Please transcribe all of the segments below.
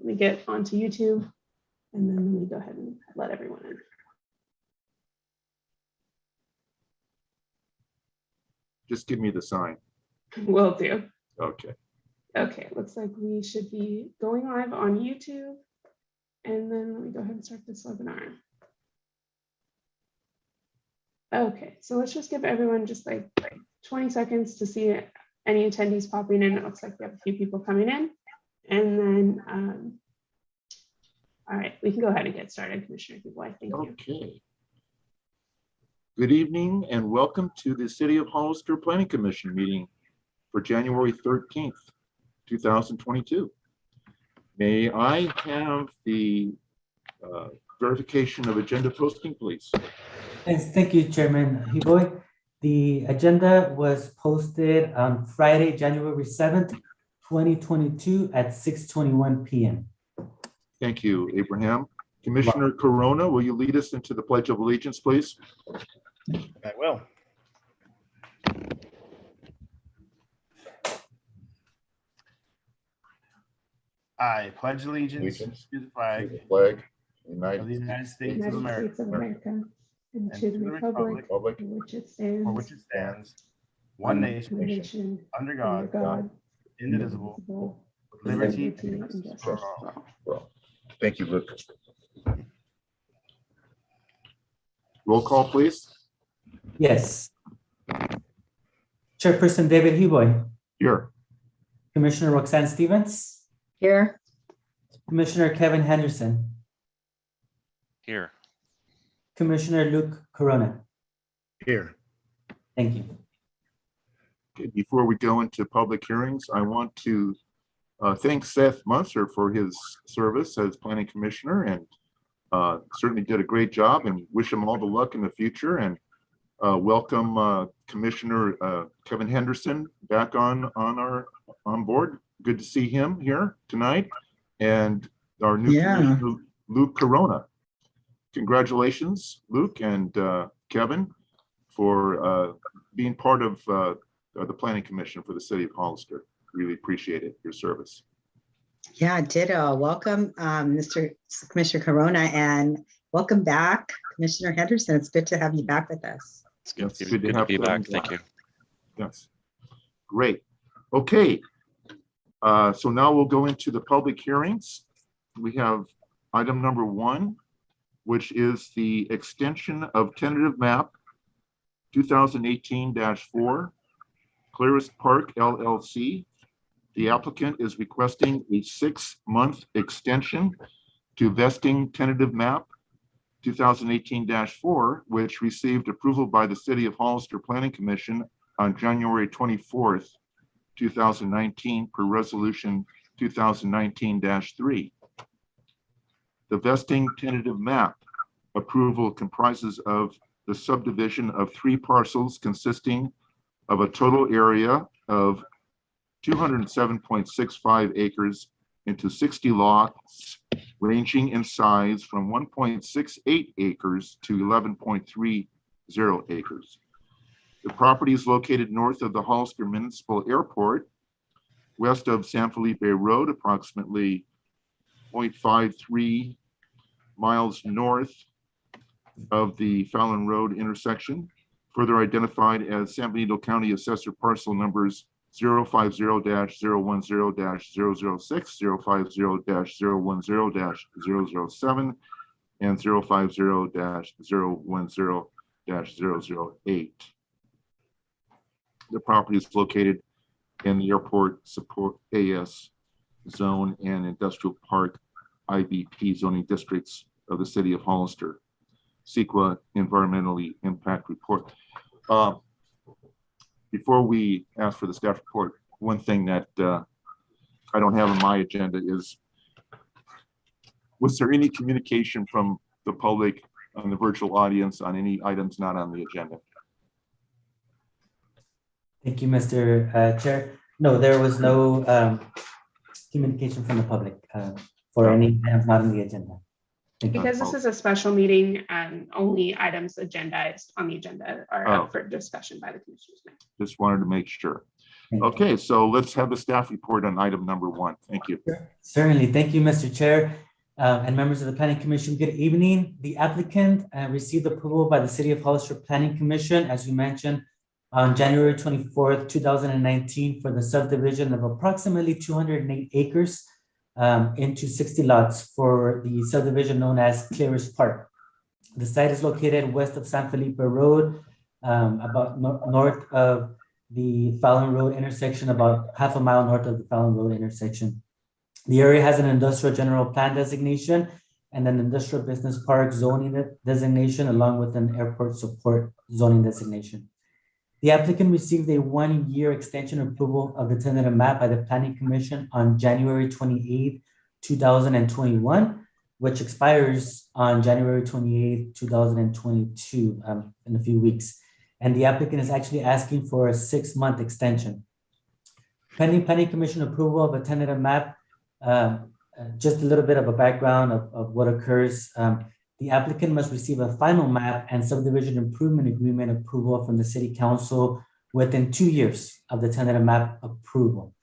me get onto YouTube, and then let me go ahead and let everyone in. Just give me the sign. Will do. Okay. Okay, looks like we should be going live on YouTube. And then let me go ahead and start this webinar. Okay, so let's just give everyone just like 20 seconds to see any attendees popping in. It looks like we have a few people coming in. And then, all right, we can go ahead and get started, Commissioner Dubois. Thank you. Okay. Good evening and welcome to the City of Hollister Planning Commission meeting for January 13th, 2022. May I have the verification of agenda posting, please? Yes, thank you, Chairman Hiboy. The agenda was posted on Friday, January 7th, 2022 at 6:21 p.m. Thank you, Abraham. Commissioner Corona, will you lead us into the Pledge of Allegiance, please? I will. I pledge allegiance to the flag Flag, of the United States of America, States of America, and to the republic for which it for which stands, it stands, one nation, nation, under under God, God, indivisible, indivisible, with liberty liberty and and justice justice for for all. all. well, thank you, Luke. Roll call, please. Yes. Chairperson David Hiboy, Here. Commissioner Roxanne Stevens, Here. Commissioner Kevin Henderson, Here. Commissioner Luke Corona. Here. Thank you. Okay, before we go into public hearings, I want to thank Seth Munster for his service as planning commissioner, and certainly did a great job, and wish him all the luck in the future. And welcome Commissioner Kevin Henderson back on board. Good to see him here tonight, and our new Commissioner Luke Corona. Congratulations, Luke and Kevin, for being part of the Planning Commission for the City of Hollister. Really appreciate it, your service. Yeah, ditto. Welcome, Mr. Commissioner Corona, and welcome back, Commissioner Henderson. It's good to have you back with us. It's good, Yes, good to be back. Thank you. Yes, great. Okay, so now we'll go into the public hearings. We have item number 1, which is the extension of tentative map 2018-4, Clarist Park LLC. The applicant is requesting a 6-month extension to vesting tentative map 2018-4, which received approval by the City of Hollister Planning Commission on January 24th, 2019 per resolution 2019-3. The vesting tentative map approval comprises of the subdivision of 3 parcels consisting of a total area of 207.65 acres into 60 lots, ranging in size from 1.68 acres to 11.30 acres. The property is located north of the Hollister Municipal Airport, west of San Felipe Road, approximately 0.53 miles north of the Fallon Road intersection, further identified as San Benito County Assessor Parcel numbers 050-010-006, 050-010-007, and 050-010-008. The property is located in the Airport Support AS Zone and Industrial Park IBP zoning districts of the City of Hollister. CEQA Environmentally Impact Report. Before we ask for the staff report, one thing that I don't have on my agenda is, was there any communication from the public on the virtual audience on any items not on the agenda? Thank you, Mr. Chair. No, there was no communication from the public for any items not on the agenda. Because this is a special meeting, and only items agendized on the agenda are up for discussion by the commissioners. Just wanted to make sure. Okay, so let's have the staff report on item number 1. Thank you. Certainly. Thank you, Mr. Chair, and members of the Planning Commission. Good evening. The applicant received approval by the City of Hollister Planning Commission, as you mentioned, on January 24th, 2019 for the subdivision of approximately 208 acres into 60 lots for the subdivision known as Clearest Park. The site is located west of San Felipe Road, about north of the Fallon Road intersection, about half a mile north of the Fallon Road intersection. The area has an industrial general plan designation and an industrial business park zoning designation, along with an airport support zoning designation. The applicant received a 1-year extension approval of the tentative map by the Planning Commission on January 28, 2021, which expires on January 28, 2022, in a few weeks. And the applicant is actually asking for a 6-month extension. Pending Planning Commission approval of a tentative map, just a little bit of a background of what occurs. The applicant must receive a final map and subdivision improvement agreement approval from the City Council within 2 years of the tentative map approval.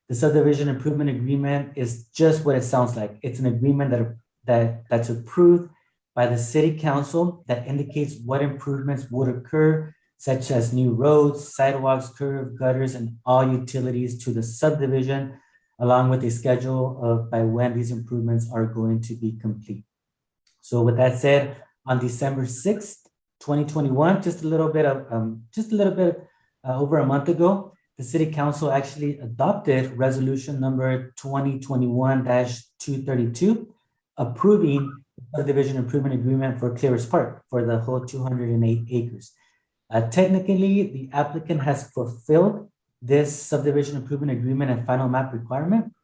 The subdivision improvement agreement is just what it sounds like. It's an agreement that's approved by the City Council that indicates what improvements would occur, such as new roads, sidewalks, curb, gutters, and all utilities to the subdivision, along with a schedule of by when these improvements are going to be complete. So with that said, on December 6th, 2021, just a little bit over a month ago, the City Council actually adopted resolution number 2021-232, approving the subdivision improvement agreement for Clearest Park for the whole 208 acres. Technically, the applicant has fulfilled this subdivision improvement agreement and final map requirement.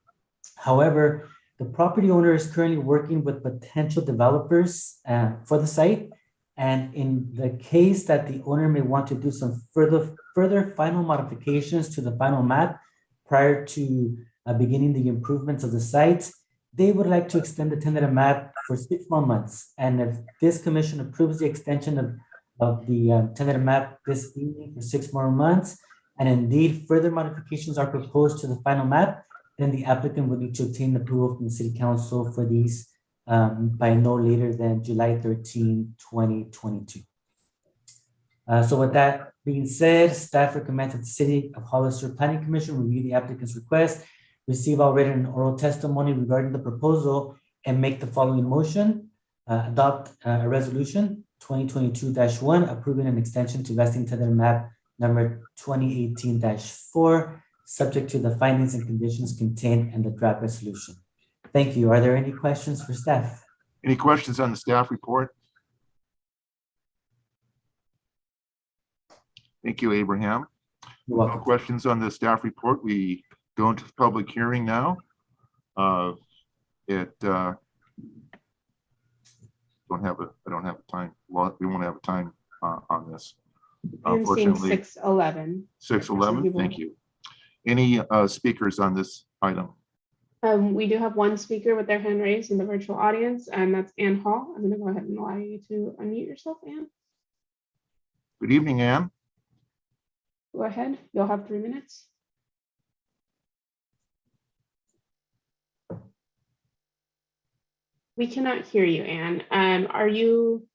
However, the property owner is currently working with potential developers for the site. And in the case that the owner may want to do some further final modifications to the final map prior to beginning the improvements of the site, they would like to extend the tentative map for 6 more months. And if this commission approves the extension of the tentative map this evening for 6 more months, and indeed further modifications are proposed to the final map, then the applicant will need to obtain approval from the City Council for these by no later than July 13, 2022. So with that being said, staff recommends that the City of Hollister Planning Commission review the applicant's request, receive all written and oral testimony regarding the proposal, and make the following motion: adopt a resolution 2022-1 approving an extension to vesting tentative map number 2018-4, subject to the findings and conditions contained in the draft resolution. Thank you. Are there any questions for staff? Any questions on the staff report? Thank you, Abraham. You're No welcome. questions on the staff report. We go into the public hearing now. I don't have time. Well, we won't have time on this. I'm seeing 6:11. 6:11, thank you. Any speakers on this item? We do have one speaker with their hand raised in the virtual audience, and that's Ann Hall. I'm going to go ahead and allow you to unmute yourself, Ann. Good evening, Ann. Go ahead. You'll have 3 minutes. We cannot hear you, Ann. Are you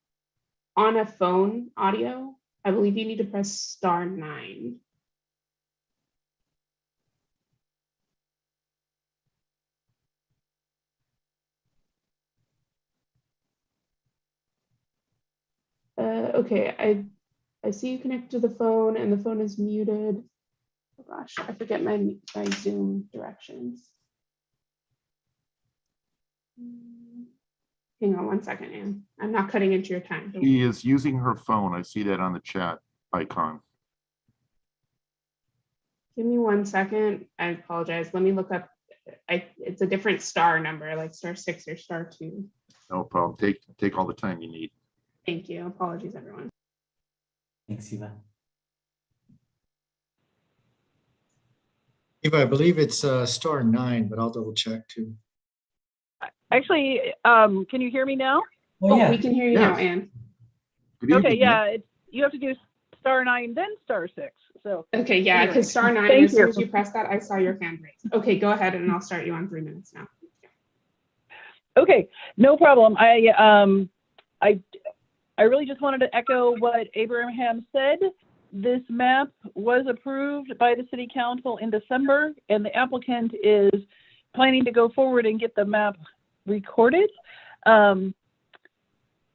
on a phone audio? I believe you need to press *9. Okay, I see you connect to the phone and the phone is muted. Oh gosh, I forget my Zoom directions. Hang on 1 second, Ann. I'm not cutting into your time. She is using her phone. I see that on the chat icon. Give me 1 second. I apologize. Let me look up. It's a different star number, like *6 or *2. No problem. Take all the time you need. Thank you. Apologies, everyone. Thanks, Eva. Eva, I believe it's *9, but I'll double check too. Actually, can you hear me now? Oh, yeah. We can hear you now, Yes. Ann. Good evening, Okay, Ann. yeah, you have to do star 9, then star 6. So, Okay, yeah, Anyway, because star 9, thank as soon you. as you press that, I saw your hand raised. Okay, go ahead and I'll start you on 3 minutes now. okay, no problem. I really just wanted to echo what Abraham said. This map was approved by the city council in December, and the applicant is planning to go forward and get the map recorded.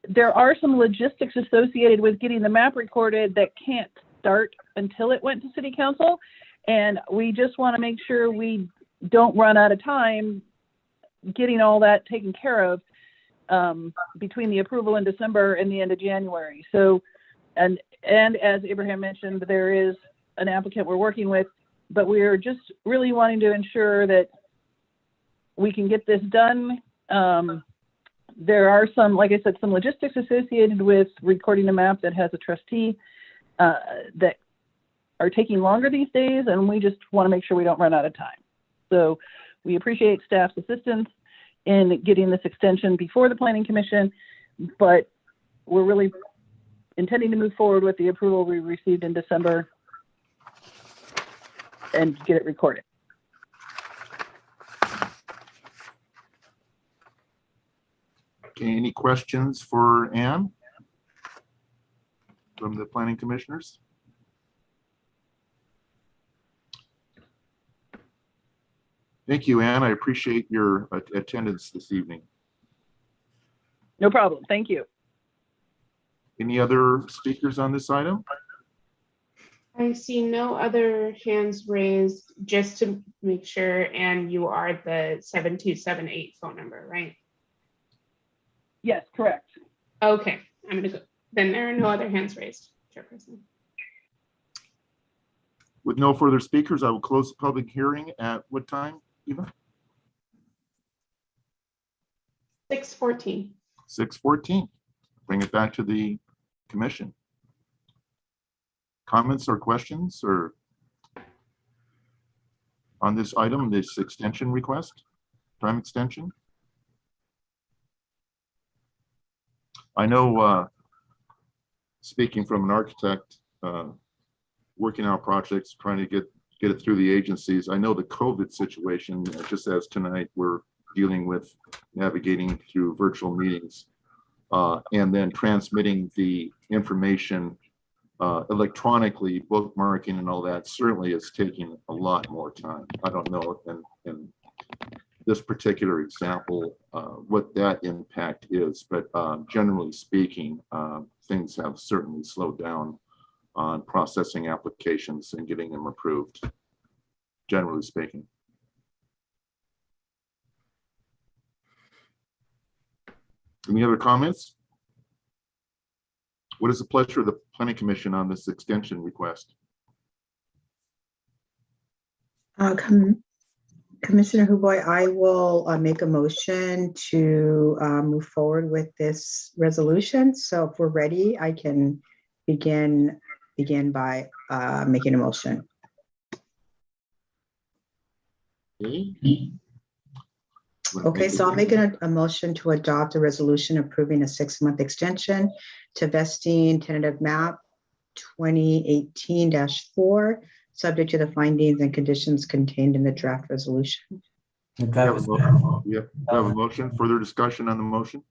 There are some logistics associated with getting the map recorded that can't start until it went to city council. And we just want to make sure we don't run out of time getting all that taken care of between the approval in December and the end of January. So, and as Abraham mentioned, there is an applicant we're working with, but we're just really wanting to ensure that we can get this done. There are some, like I said, some logistics associated with recording a map that has a trustee that are taking longer these days, and we just want to make sure we don't run out of time. So we appreciate staff's assistance in getting this extension before the Planning Commission, but we're really intending to move forward with the approval we received in December and get it recorded. Okay, any questions for Ann from the planning commissioners? Thank you, Ann. I appreciate your attendance this evening. No problem. Thank you. Any other speakers on this item? I see no other hands raised, just to make sure, and you are the 7278 phone number, right? Yes, correct. Okay, I'm gonna go, then there are no other hands raised, Chairperson. With no further speakers, I will close the public hearing at what time, Eva? 6:14. 6:14. Bring it back to the commission. Comments or questions or on this item, this extension request, time extension? I know, speaking from an architect, working out projects, trying to get it through the agencies. I know the COVID situation, just as tonight, we're dealing with navigating through virtual meetings and then transmitting the information electronically, bookmarking and all that certainly is taking a lot more time. I don't know in this particular example what that impact is, but generally speaking, things have certainly slowed down on processing applications and getting them approved, generally speaking. Any other comments? What is the pleasure of the Planning Commission on this extension request? Commissioner Huboy, I will make a motion to move forward with this resolution. So if we're ready, I can begin by making a motion. Okay, so I'll make a motion to adopt a resolution approving a 6-month extension to vesting tentative map 2018-4, subject to the findings and conditions contained in the draft resolution. We have a motion. Further discussion on the motion?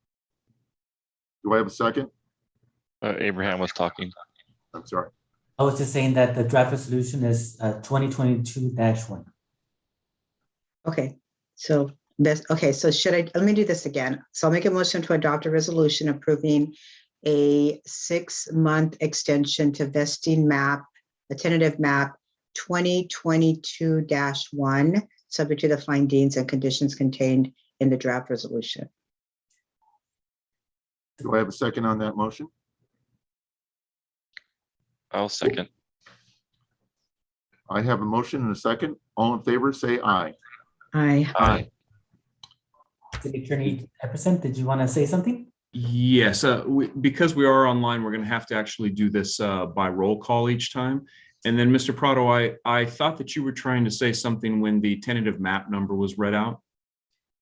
Do I have a second? Abraham was talking. I'm sorry. I was just saying that the draft resolution is 2022-1. Okay, so let me do this again. So I'll make a motion to adopt a resolution approving a 6-month extension to vesting map, a tentative map 2022-1, subject to the findings and conditions contained in the draft resolution. Do I have a second on that motion? I'll second. I have a motion and a second. All in favor, say aye. Aye. Aye. City Attorney Epperson, did you want to say something? Yes, because we are online, we're going to have to actually do this by roll call each time. And then, Mr. Prado, I thought that you were trying to say something when the tentative map number was read out.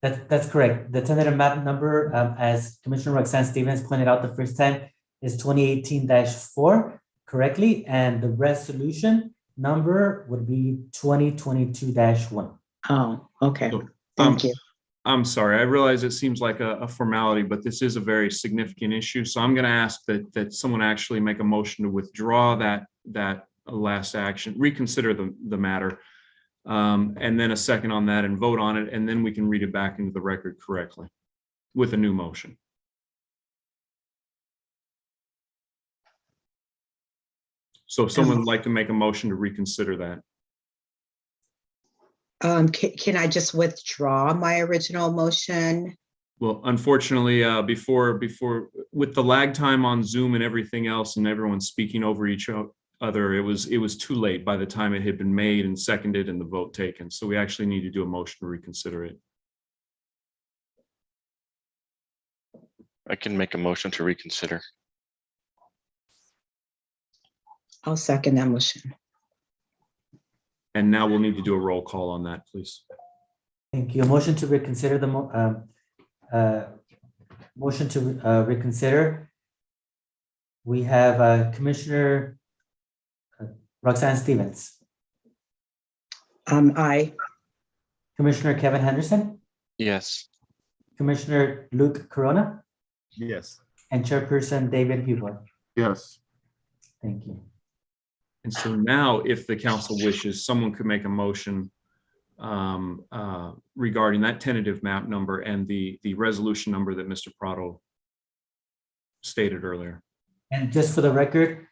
That's correct. The tentative map number, as Commissioner Roxanne Stevens pointed out the first time, is 2018-4. correctly, and the resolution number would be 2022-1. Oh, okay. So, Thank you. I'm sorry, I realize it seems like a formality, but this is a very significant issue. So I'm going to ask that someone actually make a motion to withdraw that last action, reconsider the matter, and then a second on that and vote on it, and then we can read it back into the record correctly with a new motion. So if someone would like to make a motion to reconsider that. Can I just withdraw my original motion? Well, unfortunately, before with the lag time on Zoom and everything else, and everyone speaking over each other, it was too late by the time it had been made and seconded and the vote taken. So we actually need to do a motion to reconsider it. I can make a motion to reconsider. I'll second that motion. And now we'll need to do a roll call on that, please. Thank you. A motion to reconsider the motion to reconsider. We have Commissioner Roxanne Stevens, Aye. Commissioner Kevin Henderson, Yes. Commissioner Luke Corona, Yes. and Chairperson David Hubler. Yes. Thank you. And so now, if the council wishes, someone could make a motion regarding that tentative map number and the resolution number that Mr. Prado stated earlier. And just for the record,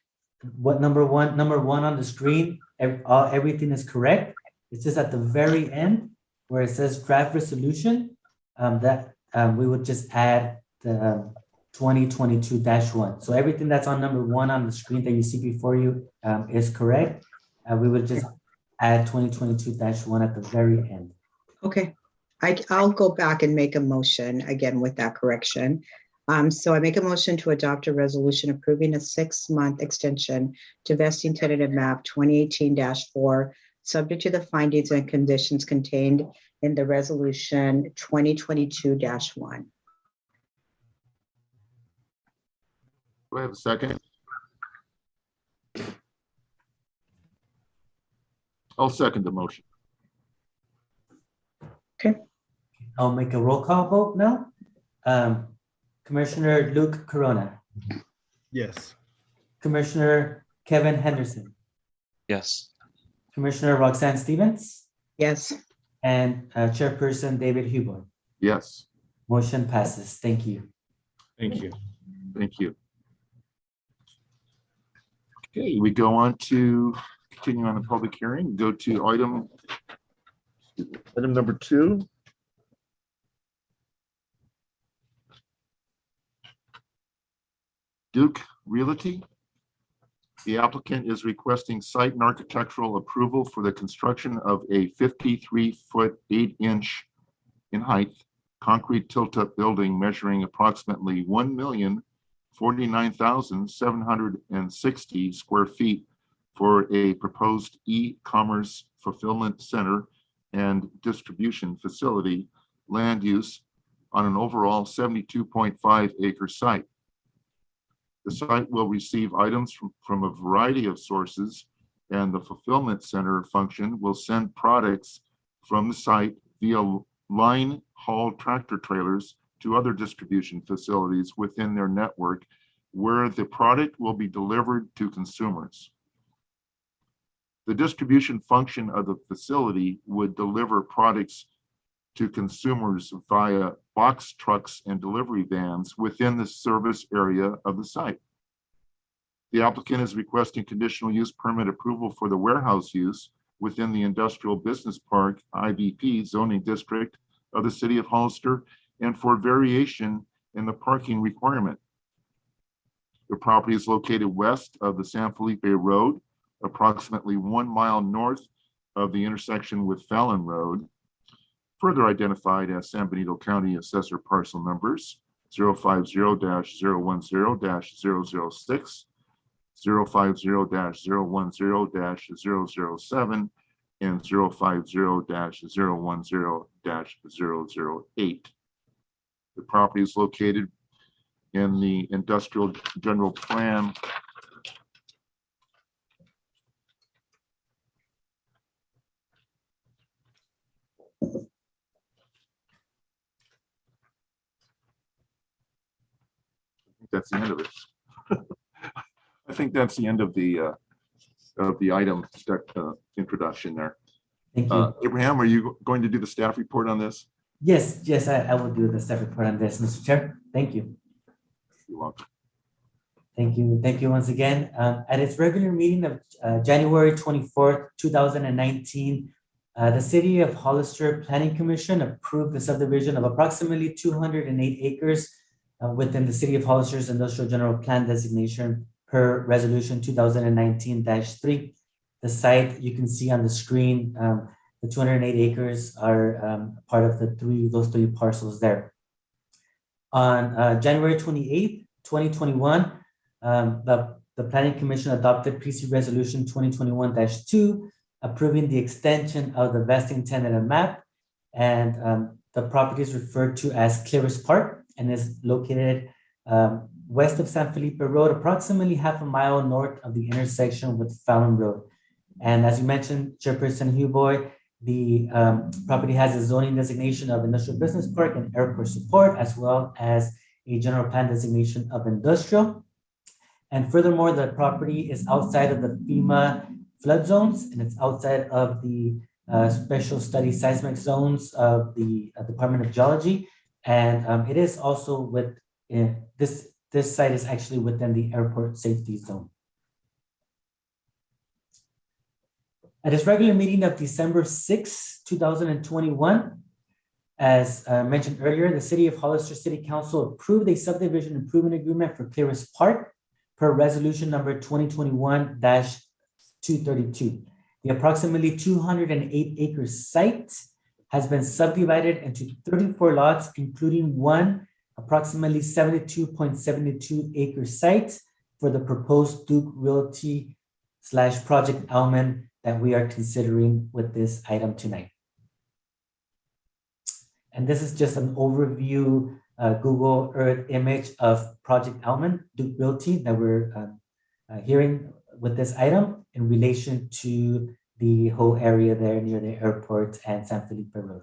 what number one on the screen, everything is correct. It's just at the very end where it says draft resolution, that we would just add the 2022-1. So everything that's on number 1 on the screen that you see before you is correct. We would just add 2022-1 at the very end. Okay. I'll go back and make a motion again with that correction. So I make a motion to adopt a resolution approving a 6-month extension to vesting tentative map 2018-4, subject to the findings and conditions contained in the resolution 2022-1. Do I have a second? I'll second the motion. I'll make a roll call vote now. Commissioner Luke Corona, Yes. Commissioner Kevin Henderson, Yes. Commissioner Roxanne Stevens, Yes. and Chairperson David Hubler. Yes. Motion passes. Thank you. Thank you. Thank you. Okay, we go on to continue on the public hearing. Go to item number 2. Duke Realty. The applicant is requesting site and architectural approval for the construction of a 53-foot 8-inch in height concrete tilt-up building measuring approximately 1,049,760 square feet for a proposed e-commerce fulfillment center and distribution facility land use on an overall 72.5 acre site. The site will receive items from a variety of sources, and the fulfillment center function will send products from the site via line haul tractor trailers to other distribution facilities within their network, where the product will be delivered to consumers. The distribution function of the facility would deliver products to consumers via box trucks and delivery vans within the service area of the site. The applicant is requesting conditional use permit approval for the warehouse use within the Industrial Business Park IBP zoning district of the city of Hollister and for variation in the parking requirement. The property is located west of the San Felipe Road, approximately 1 mile north of the intersection with Fallon Road, further identified as San Benito County Assessor Parcel Numbers 050-010-006, 050-010-007, and 050-010-008. The property is located in the Industrial General Plan that's the end of it. I think that's the end of the item introduction there. Thank you. Abraham, are you going to do the staff report on this? Yes, I will do the staff report on this, Mr. Chair. Thank you. You're welcome. Thank you once again. At its regular meeting of January 24th, 2019, the City of Hollister Planning Commission approved the subdivision of approximately 208 acres within the City of Hollister's Industrial General Plan designation per Resolution 2019-3. The site you can see on the screen, the 208 acres are part of those three parcels there. On January 28th, 2021, the Planning Commission adopted PC Resolution 2021-2, approving the extension of the vesting tentative map, and the property is referred to as Clearest Park and is located west of San Felipe Road, approximately half a mile north of the intersection with Fallon Road. And as you mentioned, Chairperson Huboy, the property has a zoning designation of industrial business park and airport support, as well as a general plan designation of industrial. And furthermore, the property is outside of the FEMA flood zones, and it's outside of the special study seismic zones of the Department of Geology. And it is also with this site is actually within the airport safety zone. At its regular meeting of December 6, 2021, as mentioned earlier, the City of Hollister City Council approved a subdivision improvement agreement for Clearest Park per resolution number 2021-232. The approximately 208 acre site has been subdivided into 34 lots, including one approximately 72.72 acre site for the proposed Duke Realty / Project Almond that we are considering with this item tonight. And this is just an overview Google Earth image of Project Almond, Duke Realty, that we're hearing with this item in relation to the whole area there near the airport and San Felipe Road.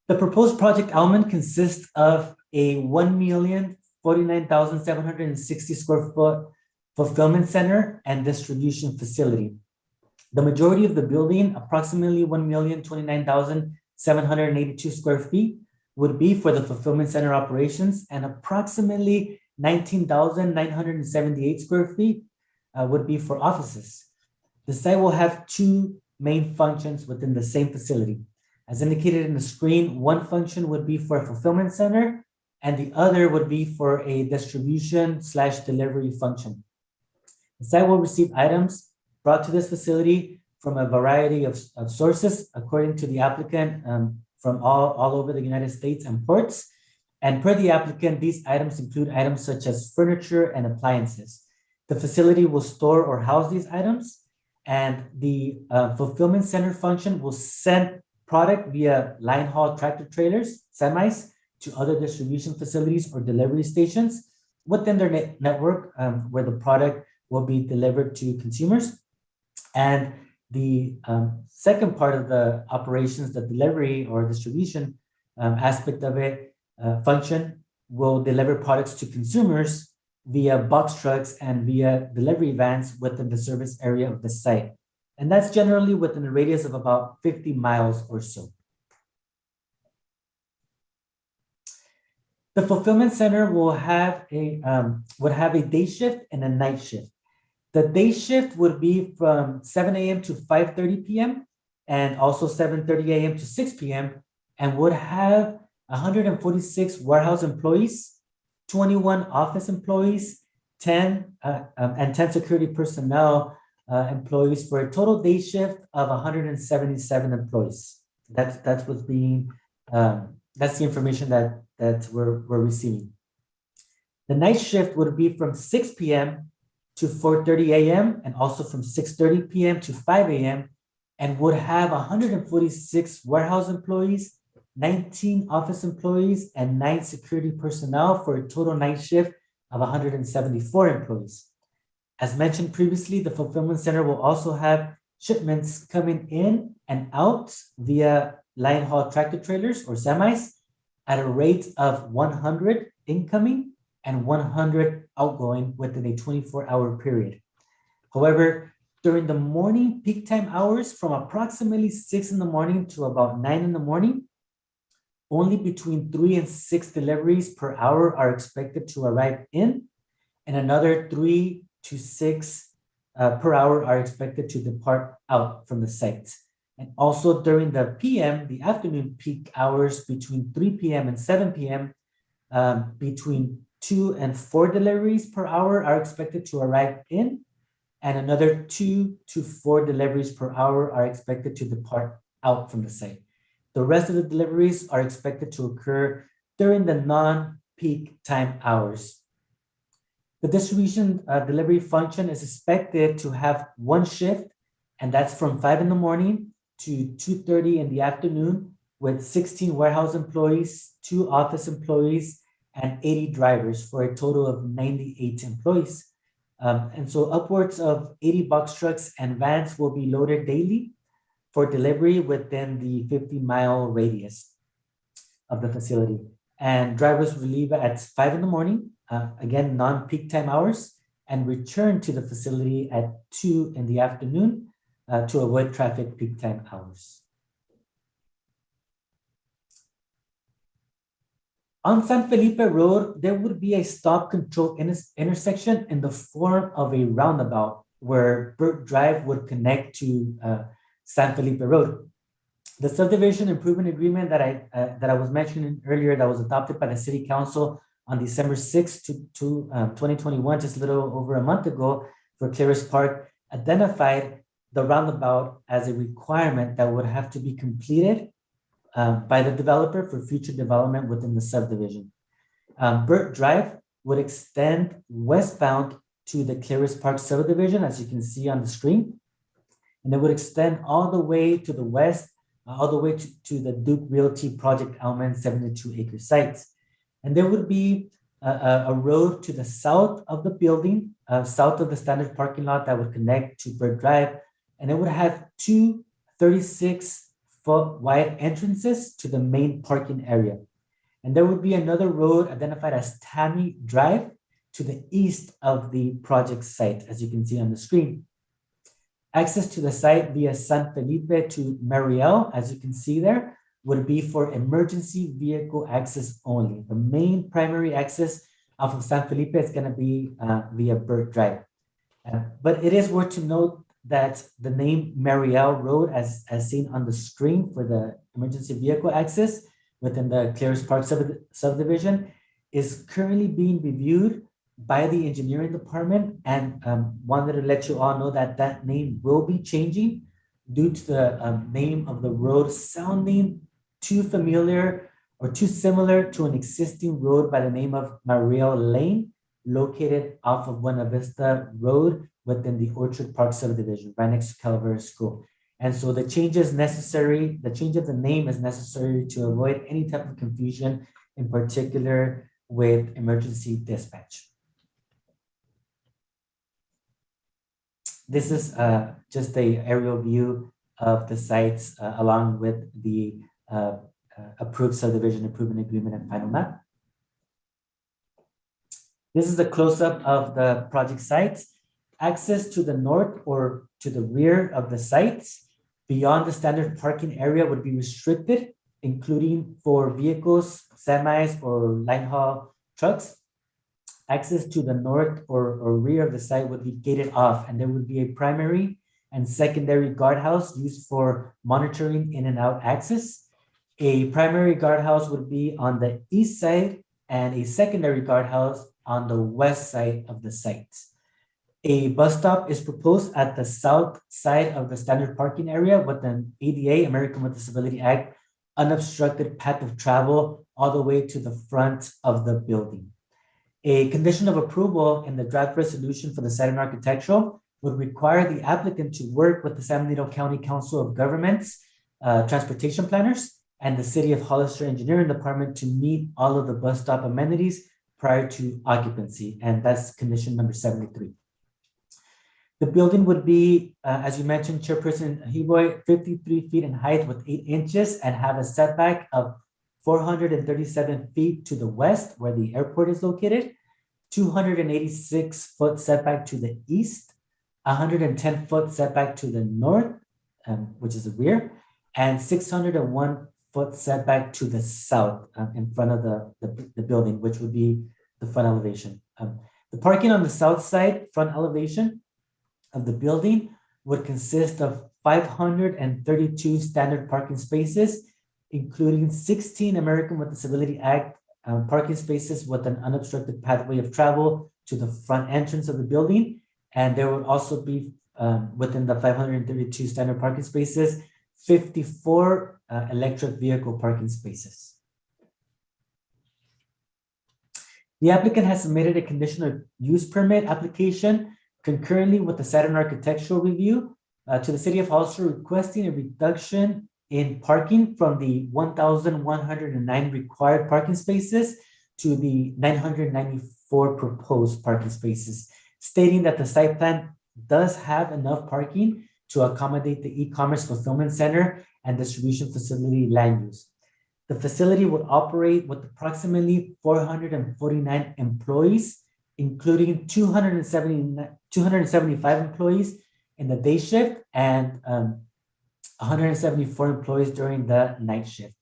The proposed Project Almond consists of a 1,049,760 square foot fulfillment center and distribution facility. The majority of the building, approximately 1,029,782 square feet, would be for the fulfillment center operations, and approximately 19,978 square feet would be for offices. The site will have two main functions within the same facility. As indicated in the screen, one function would be for a fulfillment center, and the other would be for a distribution / delivery function. The site will receive items brought to this facility from a variety of sources, according to the applicant, from all over the United States and ports. And per the applicant, these items include items such as furniture and appliances. The facility will store or house these items, and the fulfillment center function will send product via line haul tractor trailers, semis, to other distribution facilities or delivery stations within their network, where the product will be delivered to consumers. And the second part of the operations, the delivery or distribution aspect of it, function will deliver products to consumers via box trucks and via delivery vans within the service area of the site. And that's generally within a radius of about 50 miles or so. The fulfillment center will have would have a day shift and a night shift. The day shift would be from 7 a.m. to 5:30 p.m. and also 7:30 a.m. to 6 p.m. and would have 146 warehouse employees, 21 office employees, 10 security personnel employees, for a total day shift of 177 employees. That's what's being that's the information that we're receiving. The night shift would be from 6 p.m. to 4:30 a.m. and also from 6:30 p.m. to 5 a.m. and would have 146 warehouse employees, 19 office employees, and 9 security personnel, for a total night shift of 174 employees. As mentioned previously, the fulfillment center will also have shipments coming in and out via line haul tractor trailers or semis, at a rate of 100 incoming and 100 outgoing within a 24-hour period. However, during the morning peak time hours from approximately 6 in the morning to about 9 in the morning, only between 3 and 6 deliveries per hour are expected to arrive in, and another 3 to 6 per hour are expected to depart out from the site. And also during the PM, the afternoon peak hours between 3 p.m. and 7 p.m., between 2 and 4 deliveries per hour are expected to arrive in, and another 2 to 4 deliveries per hour are expected to depart out from the site. The rest of the deliveries are expected to occur during the non-peak time hours. The distribution delivery function is expected to have one shift, and that's from 5 in the morning to 2:30 in the afternoon, with 16 warehouse employees, 2 office employees, and 80 drivers for a total of 98 employees. And so upwards of 80 box trucks and vans will be loaded daily for delivery within the 50-mile radius of the facility. And drivers will leave at 5 in the morning, again, non-peak time hours, and return to the facility at 2 in the afternoon to avoid traffic peak time hours. On San Felipe Road, there would be a stop control intersection in the form of a roundabout where Burt Drive would connect to San Felipe Road. The subdivision improvement agreement that I was mentioning earlier that was adopted by the City Council on December 6th, 2021, just a little over a month ago for Claris Park, identified the roundabout as a requirement that would have to be completed by the developer for future development within the subdivision. Burt Drive would extend westbound to the Claris Park subdivision, as you can see on the screen, and it would extend all the way to the west, all the way to the Duke Realty Project Alman 72-acre sites. And there would be a road to the south of the building, south of the standard parking lot that would connect to Burt Drive, and it would have 2 36-foot wide entrances to the main parking area. And there would be another road identified as Tammy Drive to the east of the project site, as you can see on the screen. Access to the site via San Felipe to Mariel, as you can see there, would be for emergency vehicle access only. The main primary access off of San Felipe is going to be via Burt Drive. But it is worth to note that the name Mariel Road, as seen on the screen for the emergency vehicle access within the Claris Park subdivision, is currently being reviewed by the engineering department, and wanted to let you all know that that name will be changing due to the name of the road sounding too familiar or too similar to an existing road by the name of Mariel Lane, located off of Buena Vista Road within the Orchard Park subdivision, right next to Calvary School. And so the change is necessary, the change of the name is necessary to avoid any type of confusion, in particular with emergency dispatch. This is just an aerial view of the sites along with the approved subdivision improvement agreement and final map. This is a close-up of the project sites. Access to the north or to the rear of the sites beyond the standard parking area would be restricted, including for vehicles, semis, or line haul trucks. Access to the north or rear of the site would be gated off, and there would be a primary and secondary guardhouse used for monitoring in and out access. A primary guardhouse would be on the east side and a secondary guardhouse on the west side of the site. A bus stop is proposed at the south side of the standard parking area with an ADA, American with Disability Act, unobstructed path of travel all the way to the front of the building. A condition of approval in the draft resolution for the site and architectural would require the applicant to work with the San Benito County Council of Governments, transportation planners, and the City of Hollister Engineering Department to meet all of the bus stop amenities prior to occupancy, and that's condition number 73. The building would be, as you mentioned, Chairperson Heboy, 53 feet in height with 8 inches and have a setback of 437 feet to the west where the airport is located, 286-foot setback to the east, 110-foot setback to the north, which is the rear, and 601-foot setback to the south in front of the building, which would be the front elevation. The parking on the south side front elevation of the building would consist of 532 standard parking spaces, including 16 American with Disability Act parking spaces with an unobstructed pathway of travel to the front entrance of the building. And there would also be, within the 532 standard parking spaces, 54 electric vehicle parking spaces. The applicant has submitted a conditional use permit application concurrently with the site and architectural review to the city of Hollister, requesting a reduction in parking from the 1,109 required parking spaces to the 994 proposed parking spaces, stating that the site plan does have enough parking to accommodate the e-commerce fulfillment center and distribution facility land use. The facility would operate with approximately 449 employees, including 275 employees in the day shift and 174 employees during the night shift.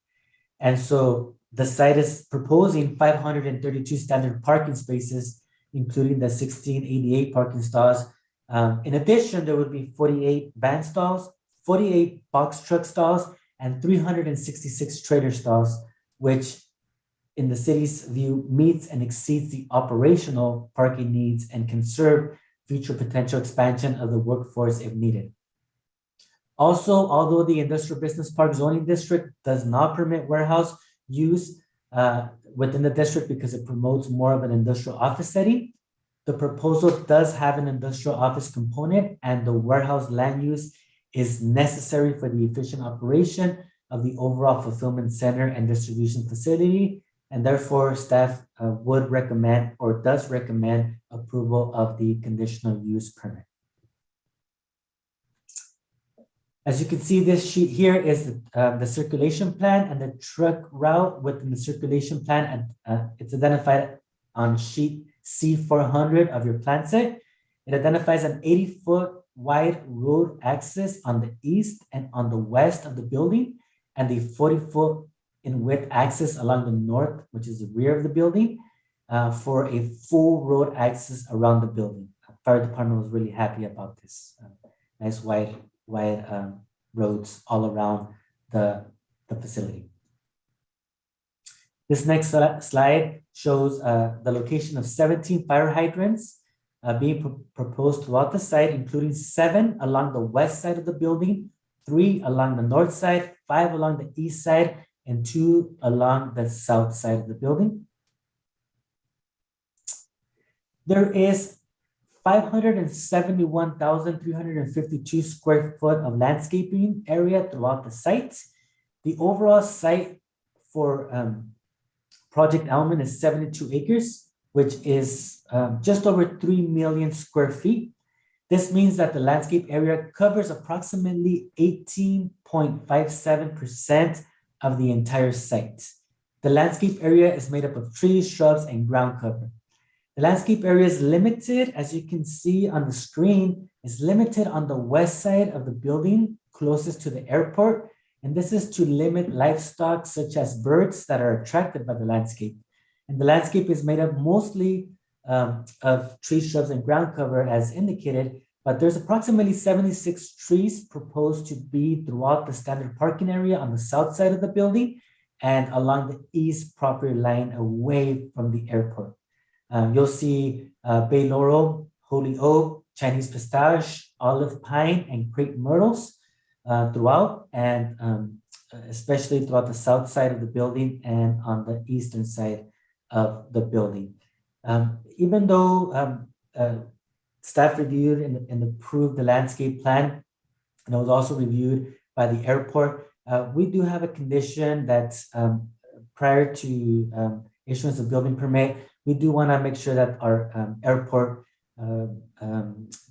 And so the site is proposing 532 standard parking spaces, including the 1688 parking stalls. In addition, there would be 48 van stalls, 48 box truck stalls, and 366 trailer stalls, which in the city's view meets and exceeds the operational parking needs and can serve future potential expansion of the workforce if needed. Also, although the industrial business park zoning district does not permit warehouse use within the district because it promotes more of an industrial office setting, the proposal does have an industrial office component, and the warehouse land use is necessary for the efficient operation of the overall fulfillment center and distribution facility, and therefore staff would recommend or does recommend approval of the conditional use permit. As you can see, this sheet here is the circulation plan and the truck route within the circulation plan, and it's identified on sheet C400 of your plan set. It identifies an 80-foot wide road access on the east and on the west of the building, and the 40-foot in width access along the north, which is the rear of the building, for a full road access around the building. Fire department was really happy about this. Nice wide roads all around the facility. This next slide shows the location of 17 fire hydrants being proposed throughout the site, including 7 along the west side of the building, 3 along the north side, 5 along the east side, and 2 along the south side of the building. There is 571,352 square foot of landscaping area throughout the site. The overall site for Project Element is 72 acres, which is just over 3 million square feet. This means that the landscape area covers approximately 18.57% of the entire site. The landscape area is made up of trees, shrubs, and ground cover. The landscape area is limited, as you can see on the screen, is limited on the west side of the building closest to the airport. And this is to limit livestock such as birds that are attracted by the landscape. And the landscape is made up mostly of trees, shrubs, and ground cover as indicated, but there's approximately 76 trees proposed to be throughout the standard parking area on the south side of the building and along the east property line away from the airport. You'll see bay laurel, holy oak, Chinese pistache, olive pine, and crepe myrtles throughout, and especially throughout the south side of the building and on the eastern side of the building. Even though staff reviewed and approved the landscape plan, and it was also reviewed by the airport, we do have a condition that prior to issuance of building permit, we do want to make sure that our airport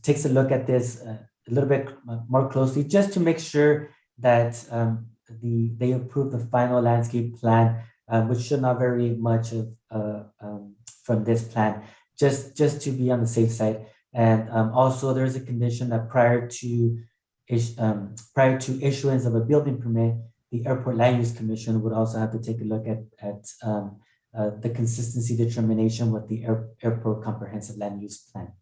takes a look at this a little bit more closely, just to make sure that they approve the final landscape plan which should not vary much from this plan, just to be on the safe side. And also there's a condition that prior to issuance of a building permit, the Airport Land Use Commission would also have to take a look at the consistency determination with the Airport Comprehensive Land Use Plan.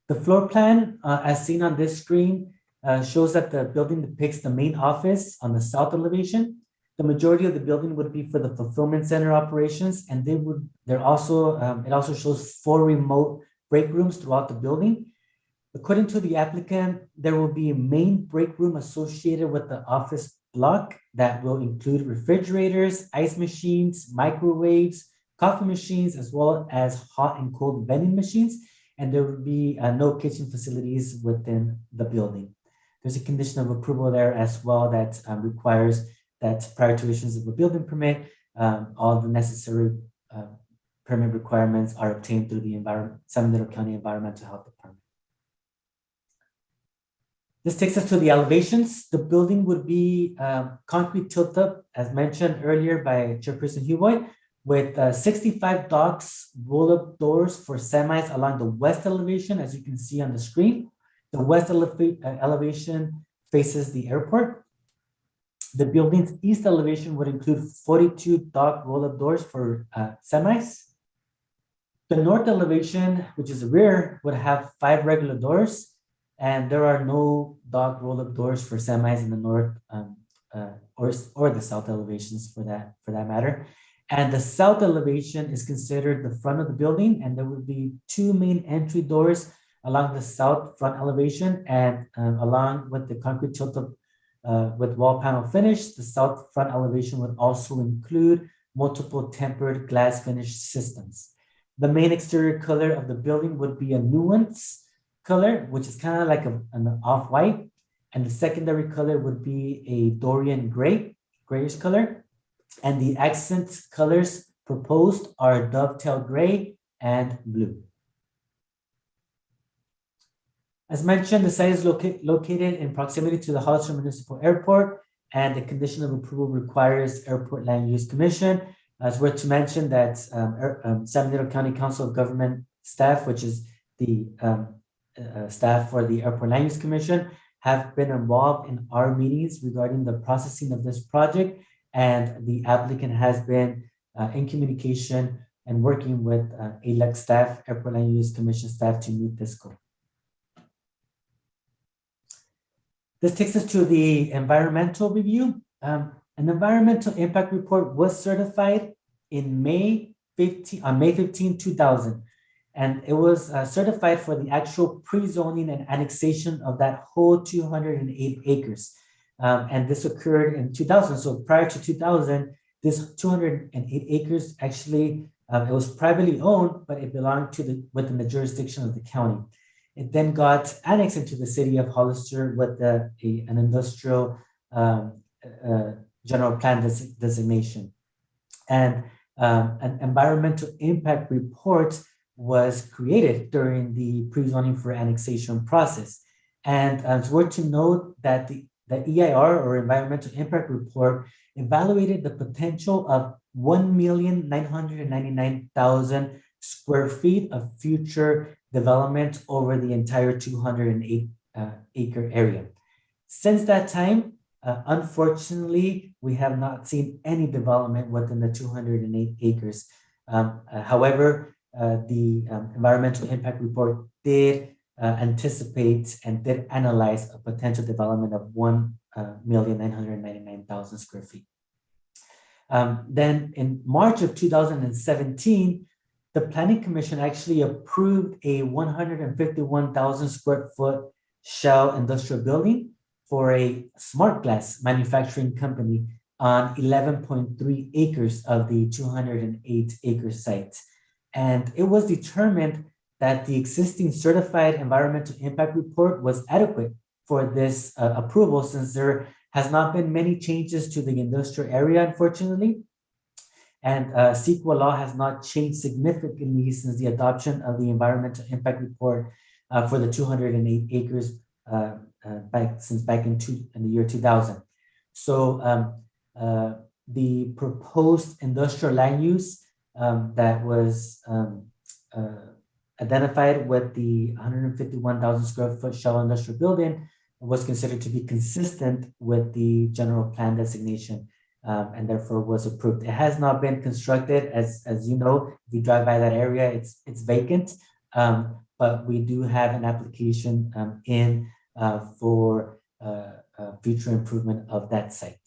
The floor plan, as seen on this screen, shows that the building depicts the main office on the south elevation. The majority of the building would be for the fulfillment center operations, and it also shows 4 remote break rooms throughout the building. According to the applicant, there will be a main break room associated with the office block that will include refrigerators, ice machines, microwaves, coffee machines, as well as hot and cold vending machines. And there will be no kitchen facilities within the building. There's a condition of approval there as well that requires that prior to issuance of a building permit, all the necessary permit requirements are obtained through the San Bernardino County Environmental Health Department. This takes us to the elevations. The building would be concrete tilt up, as mentioned earlier by Chairperson Huboy, with 65 docks, roll-up doors for semis along the west elevation, as you can see on the screen. The west elevation faces the airport. The building's east elevation would include 42 dock roll-up doors for semis. The north elevation, which is the rear, would have 5 regular doors, and there are no dock roll-up doors for semis in the north or the south elevations for that matter. And the south elevation is considered the front of the building, and there would be 2 main entry doors along the south front elevation, and along with the concrete tilt-up with wall panel finish, the south front elevation would also include multiple tempered glass finish systems. The main exterior color of the building would be a nuance color, which is kind of like an off-white, and the secondary color would be a Dorian grayish color. And the accent colors proposed are dovetail gray and blue. As mentioned, the site is located in proximity to the Hollister Municipal Airport, and the condition of approval requires Airport Land Use Commission. It's worth to mention that San Bernardino County Council of Government staff, which is the staff for the Airport Land Use Commission, have been involved in our meetings regarding the processing of this project, and the applicant has been in communication and working with ALEC staff, Airport Land Use Commission staff, to meet this goal. This takes us to the environmental review. An environmental impact report was certified in May 15, 2000. And it was certified for the actual pre-zoning and annexation of that whole 208 acres. And this occurred in 2000. So prior to 2000, this 208 acres actually, it was privately owned, but it belonged to within the jurisdiction of the county. It then got annexed into the city of Hollister with an industrial general plan designation. And an environmental impact report was created during the pre-zoning for annexation process. And it's worth to note that the EIR, or Environmental Impact Report, evaluated the potential of 1,999,000 square feet of future development over the entire 208 acre area. Since that time, unfortunately, we have not seen any development within the 208 acres. However, the Environmental Impact Report did anticipate and did analyze a potential development of 1,999,000 square feet. Then in March of 2017, the Planning Commission actually approved a 151,000 square foot shell industrial building for a smart glass manufacturing company on 11.3 acres of the 208 acre site. And it was determined that the existing certified environmental impact report was adequate for this approval, since there has not been many changes to the industrial area, unfortunately. And CEQA law has not changed significantly since the adoption of the environmental impact report for the 208 acres back in the year 2000. So the proposed industrial land use that was identified with the 151,000 square foot shell industrial building was considered to be consistent with the general plan designation, and therefore was approved. It has not been constructed, as you know. If you drive by that area, it's vacant, but we do have an application in for future improvement of that site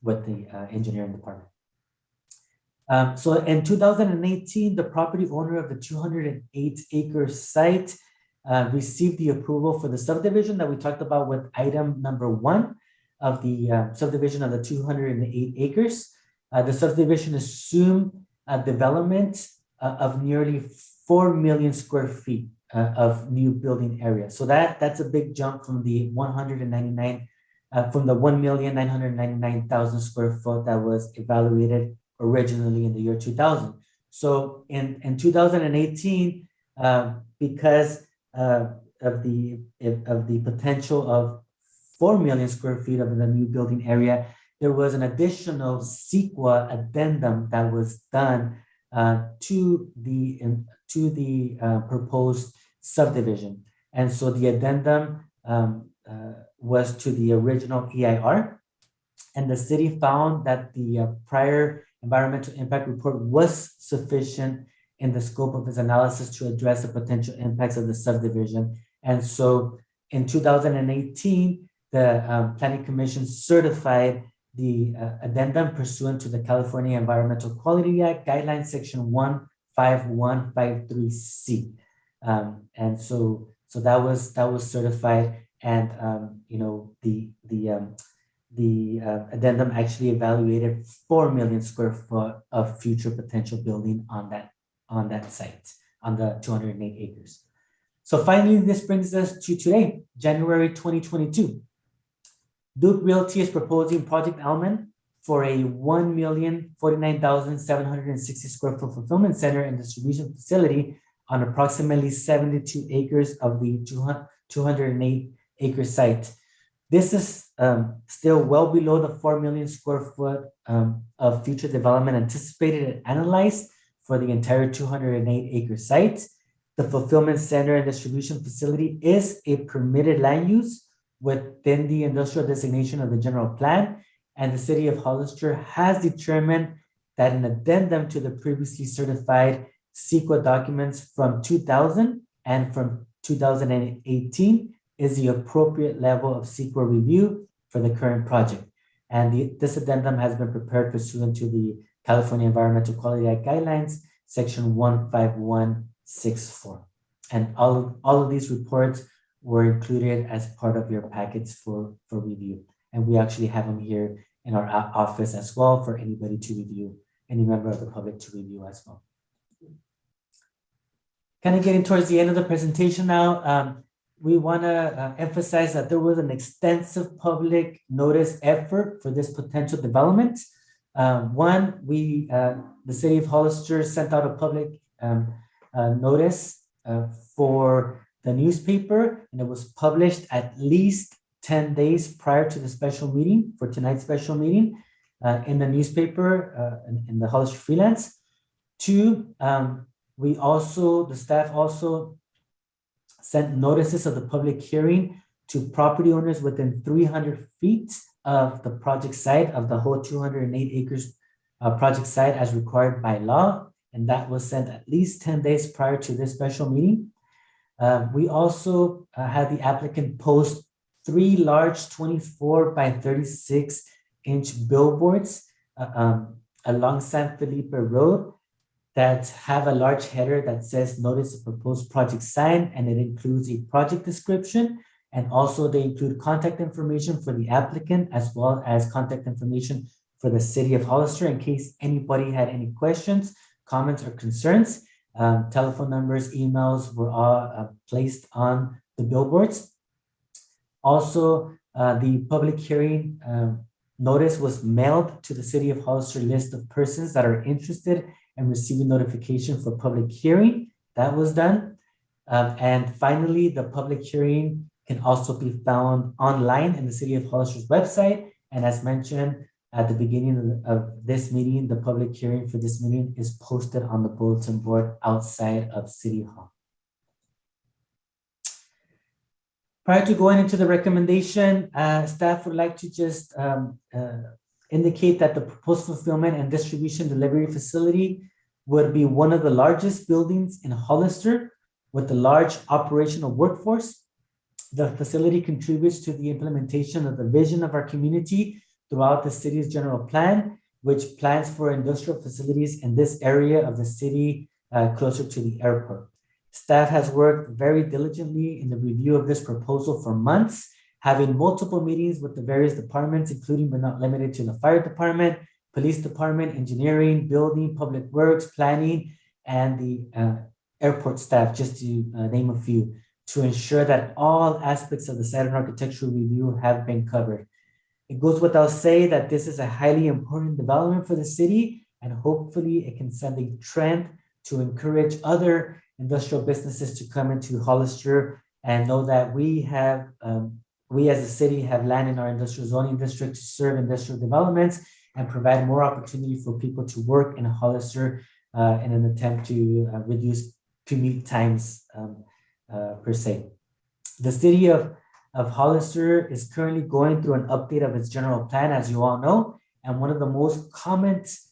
with the engineering department. So in 2018, the property owner of the 208-acre site received the approval for the subdivision that we talked about with item number 1 of the subdivision of the 208 acres. The subdivision assumed a development of nearly 4 million square feet of new building area. So that's a big jump from the 1,999,000 square foot that was evaluated originally in the year 2000. So in 2018, because of the potential of 4 million square feet of the new building area, there was an additional CEQA addendum that was done to the proposed subdivision. And so the addendum was to the original EIR, and the city found that the prior environmental impact report was sufficient in the scope of its analysis to address the potential impacts of the subdivision. And so in 2018, the Planning Commission certified the addendum pursuant to the California Environmental Quality Act Guidelines Section 15153C. And so that was certified, and the addendum actually evaluated 4 million square foot of future potential building on that site, on the 208 acres. So finally, this brings us to today, January 2022. Duke Realty is proposing Project Almond for a 1,049,760 square foot fulfillment center and distribution facility on approximately 72 acres of the 208 acre site. This is still well below the 4 million square foot of future development anticipated and analyzed for the entire 208 acre site. The fulfillment center and distribution facility is a permitted land use within the industrial designation of the general plan, and the city of Hollister has determined that an addendum to the previously certified CEQA documents from 2000 and from 2018 is the appropriate level of CEQA review for the current project. And this addendum has been prepared pursuant to the California Environmental Quality Act Guidelines, Section 15164. And all of these reports were included as part of your packets for review. And we actually have them here in our office as well for anybody to review, any member of the public to review as well. Kind of getting towards the end of the presentation now. We want to emphasize that there was an extensive public notice effort for this potential development. The city of Hollister sent out a public notice for the newspaper, and it was published at least 10 days prior to the special meeting, for tonight's special meeting, in the newspaper, in the Hollister Freelance. 2, the staff also sent notices of the public hearing to property owners within 300 feet of the project site, of the whole 208 acres project site as required by law. And that was sent at least 10 days prior to this special meeting. We also had the applicant post 3 large 24 by 36 inch billboards along San Felipe Road that have a large header that says notice of proposed project sign, and it includes a project description, and also they include contact information for the applicant as well as contact information for the city of Hollister in case anybody had any questions, comments, or concerns. Telephone numbers, emails were all placed on the billboards. Also, the public hearing notice was mailed to the city of Hollister list of persons that are interested in receiving notification for public hearing. That was done. And finally, the public hearing can also be found online in the city of Hollister's website And as mentioned at the beginning of this meeting, the public hearing for this meeting is posted on the bulletin board outside of City Hall. Prior to going into the recommendation, staff would like to just indicate that the proposed fulfillment and distribution delivery facility would be one of the largest buildings in Hollister with a large operational workforce. The facility contributes to the implementation of the vision of our community throughout the city's general plan, which plans for industrial facilities in this area of the city closer to the airport. Staff has worked very diligently in the review of this proposal for months, having multiple meetings with the various departments, including but not limited to the fire department, police department, engineering, building, public works, planning, and the airport staff, just to name a few, to ensure that all aspects of the site and architectural review have been covered. It goes without saying that this is a highly important development for the city, and hopefully it can set a trend to encourage other industrial businesses to come into Hollister and know that we have, we as a city have land in our industrial zoning district to serve industrial developments and provide more opportunity for people to work in Hollister in an attempt to reduce commute times per se. The city of Hollister is currently going through an update of its general plan, as you all know, and one of the most comments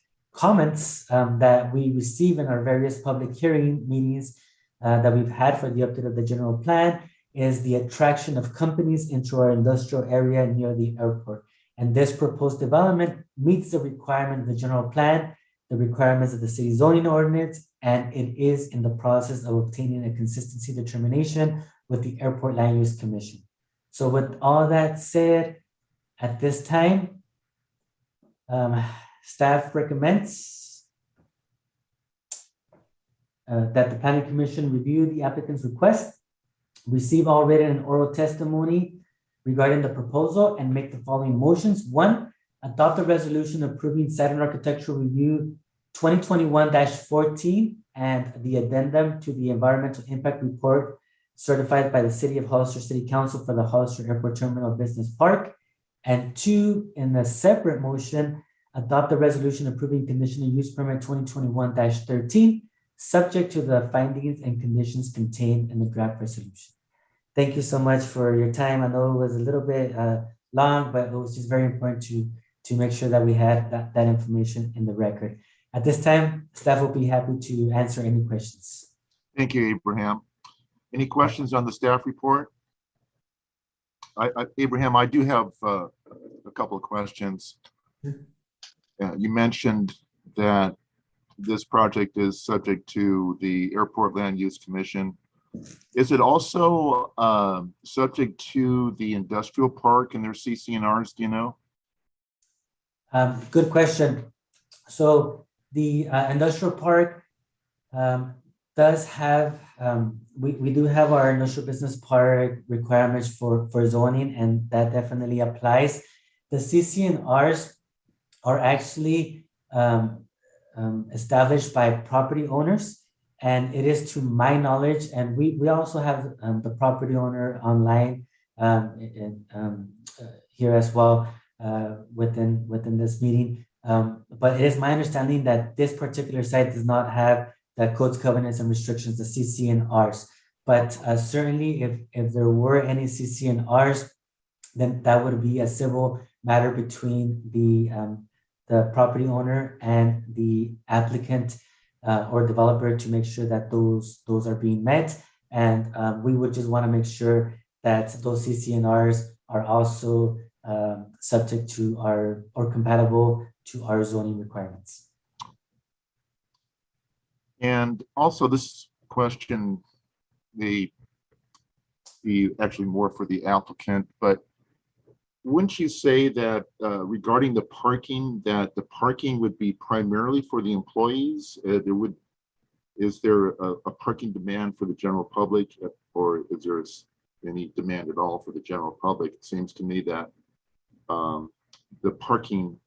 that we receive in our various public hearing meetings that we've had for the update of the general plan is the attraction of companies into our industrial area near the airport. And this proposed development meets the requirement of the general plan, the requirements of the city zoning ordinance, and it is in the process of obtaining a consistency determination with the Airport Land Use Commission. So with all that said, at this time, staff recommends that the Planning Commission review the applicant's request, receive all written and oral testimony regarding the proposal, and make the following motions. 1, adopt a resolution approving site and architectural review 2021-14 and the addendum to the environmental impact report certified by the City of Hollister City Council for the Hollister Airport Terminal Business Park. And 2, in a separate motion, adopt a resolution approving conditional use permit 2021-13, subject to the findings and conditions contained in the draft resolution. Thank you so much for your time. I know it was a little bit long, but it was just very important to make sure that we had that information in the record. At this time, staff will be happy to answer any questions. Thank you, Abraham. Any questions on the staff report? Abraham, I do have a couple of questions. You mentioned that this project is subject to the Airport Land Use Commission. Is it also subject to the industrial park and their CC&Rs, do you know? Good question. So the industrial park does have, we do have our industrial business park requirements for zoning, and that definitely applies. The CC&Rs are actually established by property owners, and it is to my knowledge, and we also have the property owner online here as well within this meeting. But it is my understanding that this particular site does not have the codes, covenants, and restrictions, the CC&Rs. But certainly if there were any CC&Rs, then that would be a civil matter between the property owner and the applicant or developer to make sure that those are being met. And we would just want to make sure that those CC&Rs are also subject to or compatible to our zoning requirements. And also this question, the actually more for the applicant, but wouldn't you say that regarding the parking, that the parking would be primarily for the employees? Is there a parking demand for the general public, or is there any demand at all for the general public? It seems to me that the parking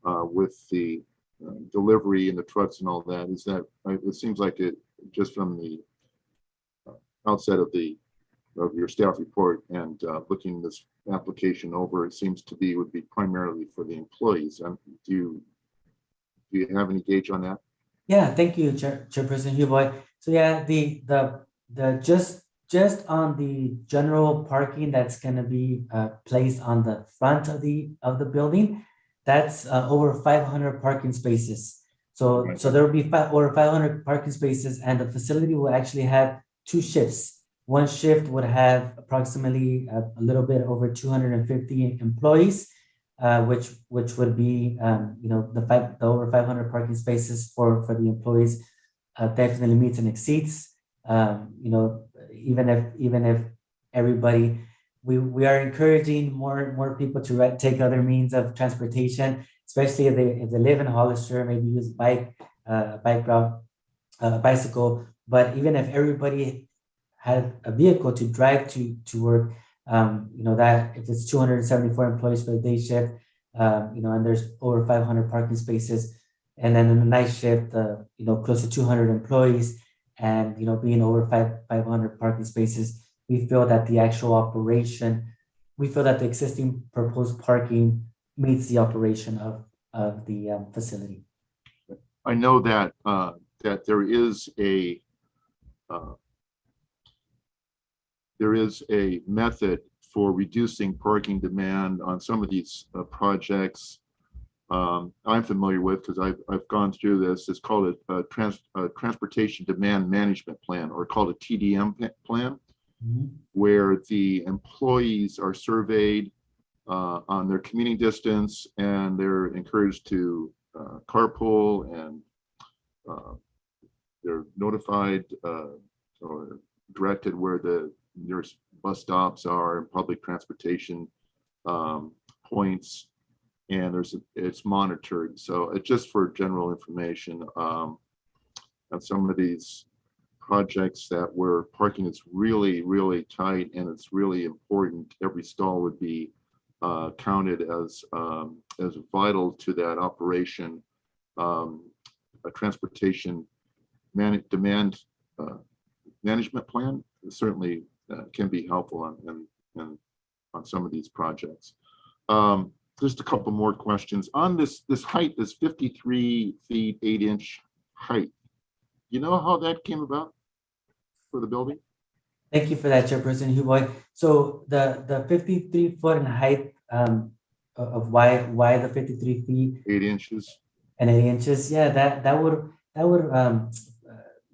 with the delivery and the trucks and all that, it seems like it just from the outset of the of your staff report and looking this application over, it seems to be would be primarily for the employees. Do you have any gauge on that? Yeah, thank you, Chairperson Huboy. So yeah, the just on the general parking that's going to be placed on the front of the building, that's over 500 parking spaces. So Right. so there will be over 500 parking spaces, and the facility will actually have 2 shifts. One shift would have approximately a little bit over 250 employees, which would be the over 500 parking spaces for the employees definitely meets and exceeds. Even if everybody, we are encouraging more people to take other means of transportation, especially if they live in Hollister, maybe use bike route, bicycle. But even if everybody had a vehicle to drive to work, that if it's 274 employees for the day shift, and there's over 500 parking spaces, and then in the night shift, close to 200 employees, and being over 500 parking spaces, we feel that the actual operation, we feel that the existing proposed parking meets the operation of the facility. I know that that there is a method for reducing parking demand on some of these projects. I'm familiar with because I've gone through this. It's called a transportation demand management plan, or called a TDM plan, where the employees are surveyed on their commuting distance, and they're encouraged to carpool, and they're notified or directed where the nearest bus stops are and public transportation points, and it's monitored. So it's just for general information on some of these projects that where parking is really, really tight and it's really important. Every stall would be counted as vital to that operation. A transportation demand management plan certainly can be helpful on some of these projects. Just a couple more questions on this height, this 53 feet 8 inch height. You know how that came about for the building? Thank you for that, Chairperson Huboy. So the 53 foot in height of why the 53 feet 8 inches and 8 inches, yeah, that would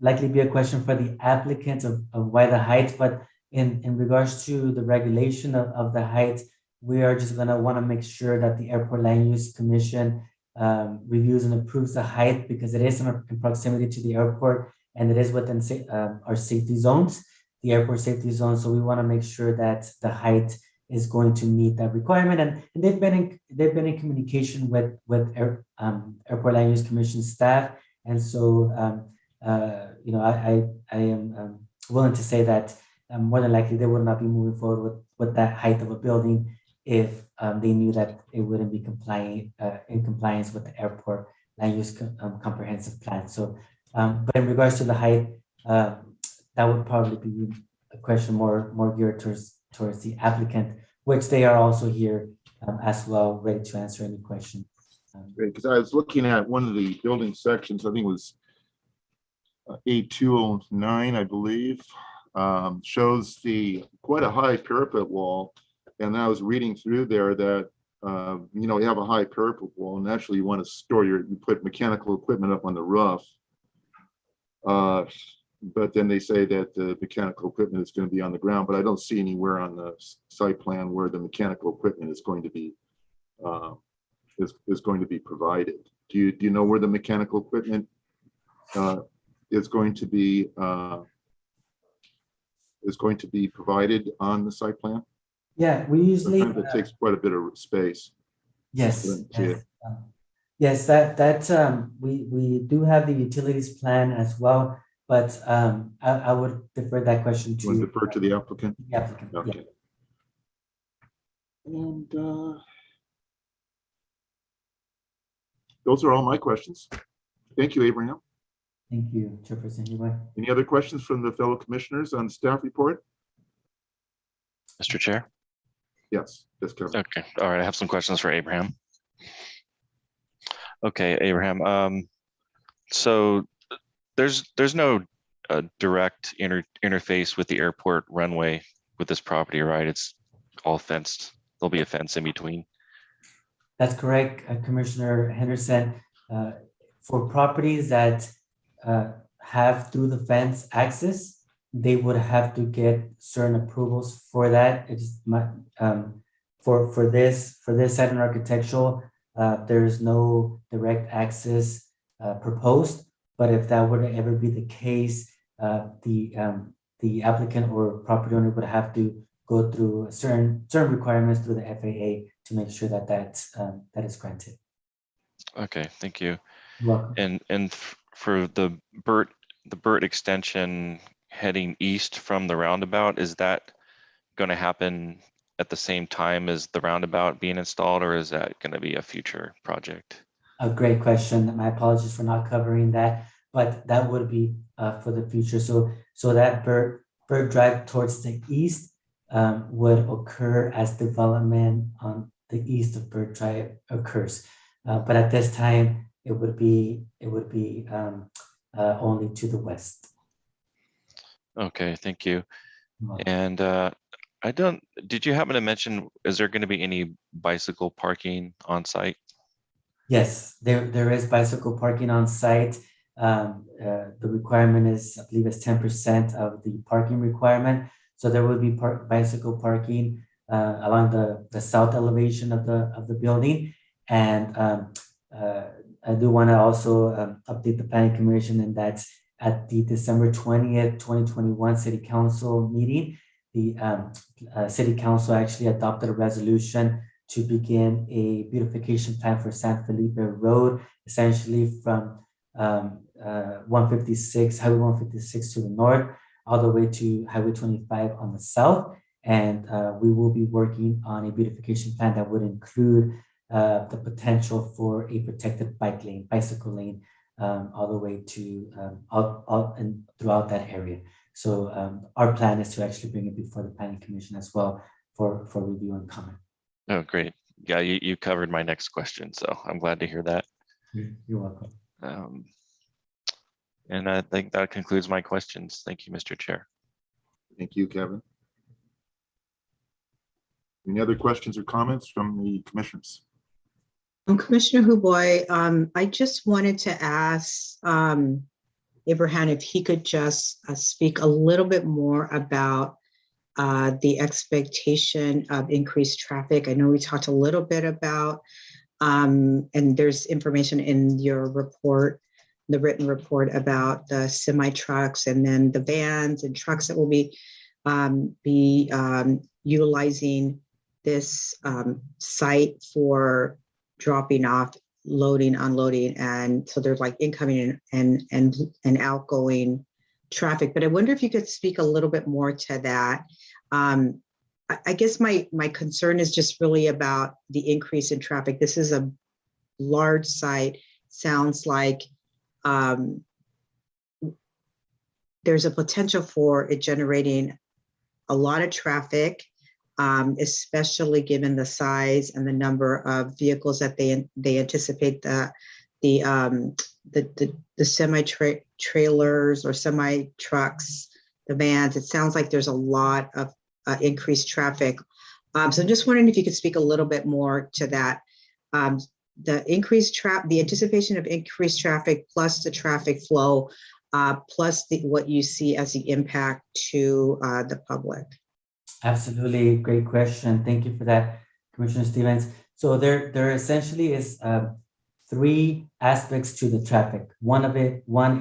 likely be a question for the applicant of why the height. But in regards to the regulation of the height, we are just going to want to make sure that the Airport Land Use Commission reviews and approves the height, because it is in proximity to the airport and it is within our safety zones, the airport safety zone. So we want to make sure that the height is going to meet that requirement. And they've been in communication with Airport Land Use Commission staff. And so I am willing to say that more than likely they would not be moving forward with that height of a building if they knew that it wouldn't be in compliance with the Airport Land Use Comprehensive Plan. So, but in regards to the height, that would probably be a question more geared towards the applicant, which they are also here as well, ready to answer any question. Great, because I was looking at one of the building sections, I think it was A209, I believe, shows quite a high parapet wall. And I was reading through there that, you have a high parapet wall, and naturally you want to store you put mechanical equipment up on the roof. But then they say that the mechanical equipment is going to be on the ground, but I don't see anywhere on the site plan where the mechanical equipment is going to be provided. Do you know where the mechanical equipment is going to be provided on the site plan? Yeah, we usually it takes quite a bit of space. Yes. Yes, we do have the utilities plan as well, but I would defer that question to the applicant. The applicant. Okay. Yeah. And those are all my questions. Thank you, Abraham. Thank you, Chairperson Huboy. Any other questions from the fellow commissioners on staff report? Mr. Chair? Yes, yes, Kevin. Okay, all right, I have some questions for Abraham. Okay, Abraham, so there's no direct interface with the airport runway with this property, right? It's all fenced. There'll be a fence in between. That's correct, Commissioner Henderson. For properties that have through the fence access, they would have to get certain approvals for that. It's for this site and architectural, there is no direct access proposed. But if that were to ever be the case, the applicant or property owner would have to go through certain requirements through the FAA to make sure that that is granted. Okay, thank you. You're welcome. And for the BERT extension heading east from the roundabout, is that going to happen at the same time as the roundabout being installed, or is that going to be a future project? A great question. My apologies for not covering that, but that would be for the future. So that bird drive towards the east would occur as development on the east of Bird Drive occurs. But at this time, it would be only to the west. Okay, thank you. And did you happen to mention, is there going to be any bicycle parking on site? Yes, there is bicycle parking on site. The requirement is, I believe it's 10% of the parking requirement. So there will be bicycle parking along the south elevation of the building. And I do want to also update the planning commission, and that's at the December 20th, 2021 City Council meeting. The City Council actually adopted a resolution to begin a beautification plan for San Felipe Road, essentially from 156, Highway 156 to the north, all the way to Highway 25 on the south. And we will be working on a beautification plan that would include the potential for a protected bicycle lane, all the way to all and throughout that area. So our plan is to actually bring it before the Planning Commission as well for review and comment. Oh, great. Yeah, you covered my next question, so I'm glad to hear that. You're welcome. And I think that concludes my questions. Thank you, Mr. Chair. Thank you, Kevin. Any other questions or comments from the commissioners? Commissioner Huboy, I just wanted to ask Abraham if he could just speak a little bit more about the expectation of increased traffic. I know we talked a little bit about, and there's information in your report, the written report, about the semi trucks and then the vans and trucks that will be utilizing this site for dropping off, loading, unloading, and so there's like incoming and outgoing traffic. But I wonder if you could speak a little bit more to that. I guess my concern is just really about the increase in traffic. This is a large site. Sounds like there's a potential for it generating a lot of traffic, especially given the size and the number of vehicles that they anticipate the semi trailers or semi trucks, the vans. It sounds like there's a lot of increased traffic. So I'm just wondering if you could speak a little bit more to that. The anticipation of increased traffic plus the traffic flow, plus what you see as the impact to the public. Absolutely, great question. Thank you for that, Commissioner Stevens. So there essentially is three aspects to the traffic. One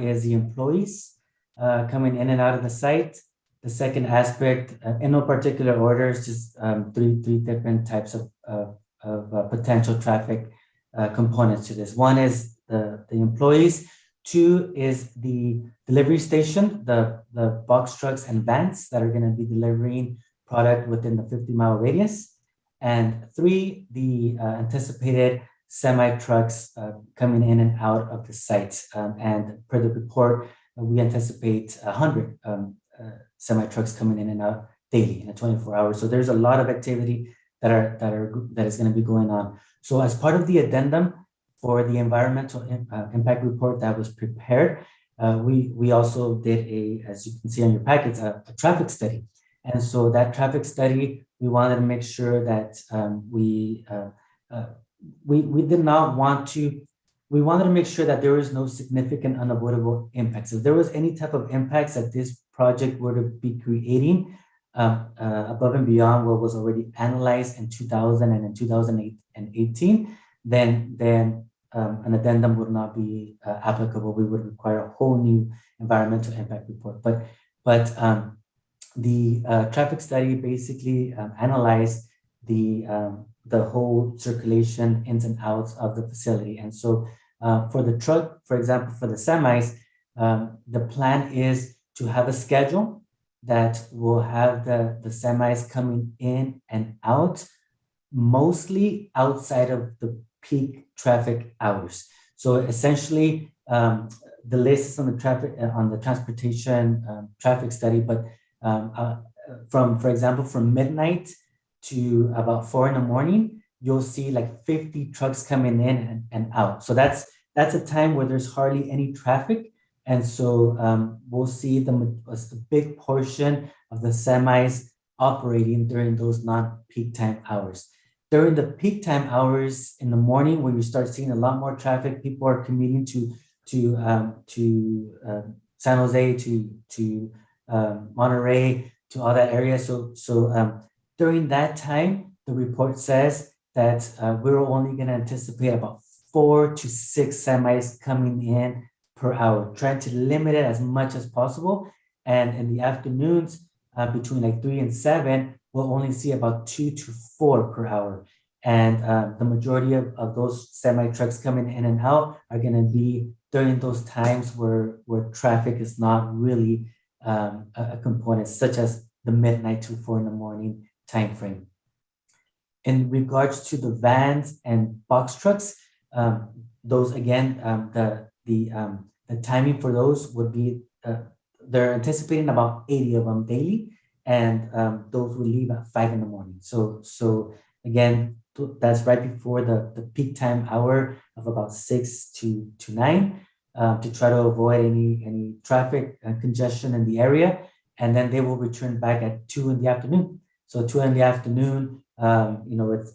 is the employees coming in and out of the site. The second aspect, in no particular order, is just three different types of potential traffic components to this. One is the employees. Two is the delivery station, the box trucks and vans that are going to be delivering product within the 50-mile radius. And three, the anticipated semi trucks coming in and out of the site. And per the report, we anticipate 100 semi trucks coming in and out daily in a 24 hours. So there's a lot of activity that is going to be going on. So as part of the addendum for the environmental impact report that was prepared, we also did as you can see on your packets, a traffic study. And so that traffic study, we wanted to make sure that we wanted to make sure that there was no significant unavoidable impacts. If there was any type of impacts that this project were to be creating above and beyond what was already analyzed in 2000 and in 2018, then an addendum would not be applicable. We would require a whole new environmental impact report. But the traffic study basically analyzed the whole circulation ins and outs of the facility. And so for the truck, for example, for the semis, the plan is to have a schedule that will have the semis coming in and out, mostly outside of the peak traffic hours. So essentially, the list is on the traffic on the transportation traffic study, but for example, from midnight to about 4 a.m, you'll see like 50 trucks coming in and out. So that's a time where there's hardly any traffic. And so we'll see a big portion of the semis operating during those non-peak time hours. During the peak time hours in the morning, when you start seeing a lot more traffic, people are commuting to San Jose, to Monterey, to all that area. So during that time, the report says that we're only going to anticipate about 4 to 6 semis coming in per hour, trying to limit it as much as possible. And in the afternoons, between like 3 and 7, we'll only see about 2 to 4 per hour. And the majority of those semi trucks coming in and out are going to be during those times where traffic is not really a component, such as the midnight to 4 a.m. time frame. In regards to the vans and box trucks, those again, the timing for those would be, they're anticipating about 80 of them daily, and those will leave at 5 a.m. So again, that's right before the peak time hour of about 6 to 9, to try to avoid any traffic congestion in the area. And then they will return back at 2 in the afternoon. So 2 in the afternoon, it's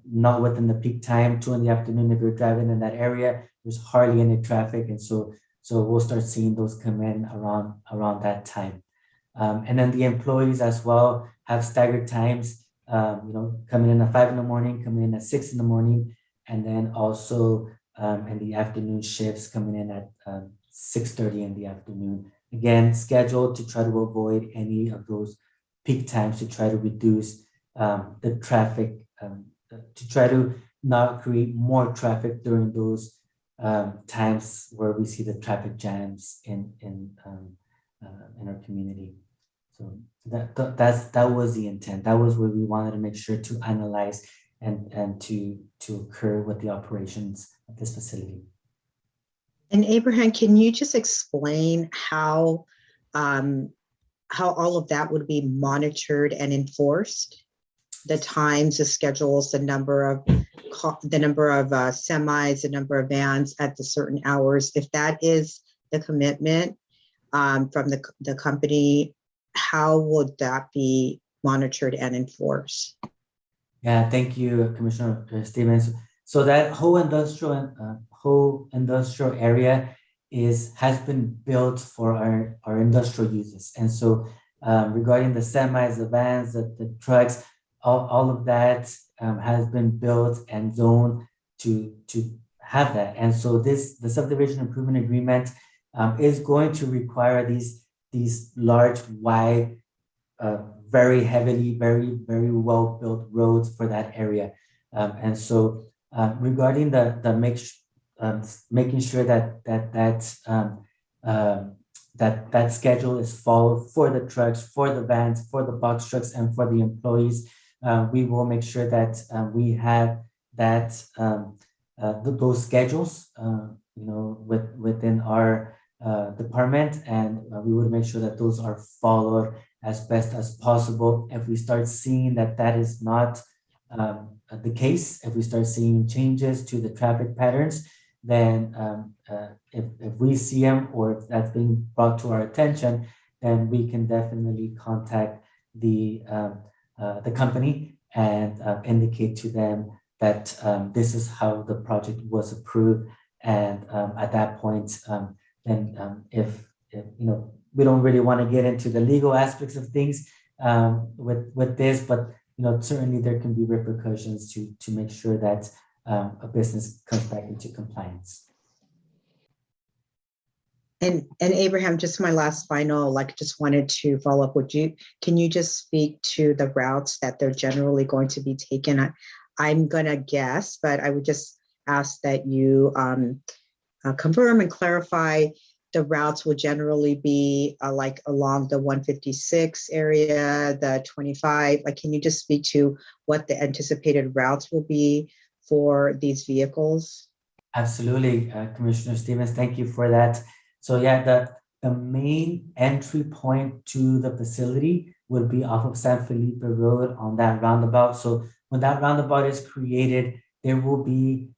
not within the peak time. 2 in the afternoon, if you're driving in that area, there's hardly any traffic. And so we'll start seeing those come in around that time. And then the employees as well have staggered times, coming in at 5 in the morning, coming in at 6 in the morning, and then also in the afternoon shifts coming in at 6:30 in the afternoon. Again, scheduled to try to avoid any of those peak times, to try to reduce the traffic, to try to not create more traffic during those times where we see the traffic jams in our community. So that was the intent. That was what we wanted to make sure to analyze and to occur with the operations of this facility. And Abraham, can you just explain how all of that would be monitored and enforced? The times, the schedules, the number of semis, the number of vans at the certain hours. If that is the commitment from the company, how would that be monitored and enforced? Yeah, thank you, Commissioner Stevens. So that whole industrial area has been built for our industrial uses. And so regarding the semis, the vans, the trucks, all of that has been built and zoned to have that. And so the subdivision improvement agreement is going to require these large, wide, very heavily, very, very well built roads for that area. And so regarding making sure that schedule is followed for the trucks, for the vans, for the box trucks, and for the employees, we will make sure that we have those schedules, within our department, and we would make sure that those are followed as best as possible. If we start seeing that that is not the case, if we start seeing changes to the traffic patterns, then if we see them or if that's being brought to our attention, then we can definitely contact the company and indicate to them that this is how the project was approved. And at that point, then if you know, we don't really want to get into the legal aspects of things with this, but you know, certainly there can be repercussions to make sure that a business comes back into compliance. And Abraham, just my last final, like, just wanted to follow up with you. Can you just speak to the routes that they're generally going to be taken? I'm gonna guess, but I would just ask that you confirm and clarify. The routes will generally be like along the 156 area, the 25. Like, can you just speak to what the anticipated routes will be for these vehicles? Absolutely, Commissioner Stevens, thank you for that. So yeah, the main entry point to the facility would be off of San Felipe Road on that roundabout. So when that roundabout is created, there will be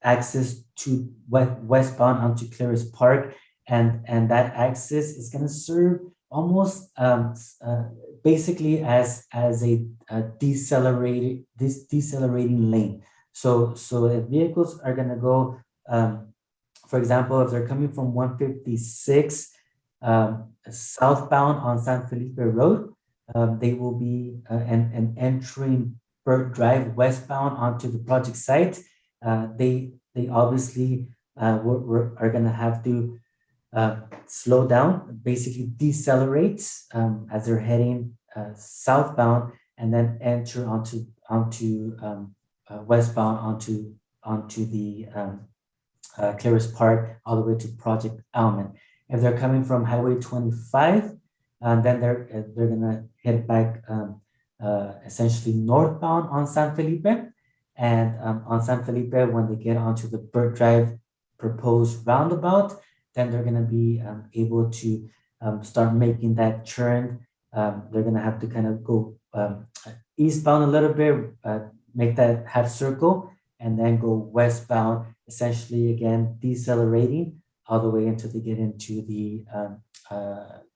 access to westbound onto Claris Park, and that access is going to serve almost basically as a decelerating lane. So if vehicles are going to go, for example, if they're coming from 156 southbound on San Felipe Road, they will be and entering Burt Drive westbound onto the project site. They obviously are going to have to slow down, basically decelerate as they're heading southbound, and then enter onto westbound onto the Claris Park all the way to Project Almond. If they're coming from Highway 25, then they're gonna head back essentially northbound on San Felipe. And on San Felipe, when they get onto the Burt Drive proposed roundabout, then they're gonna be able to start making that turn. They're gonna have to kind of go eastbound a little bit, make that half circle, and then go westbound, essentially again decelerating all the way until they get into the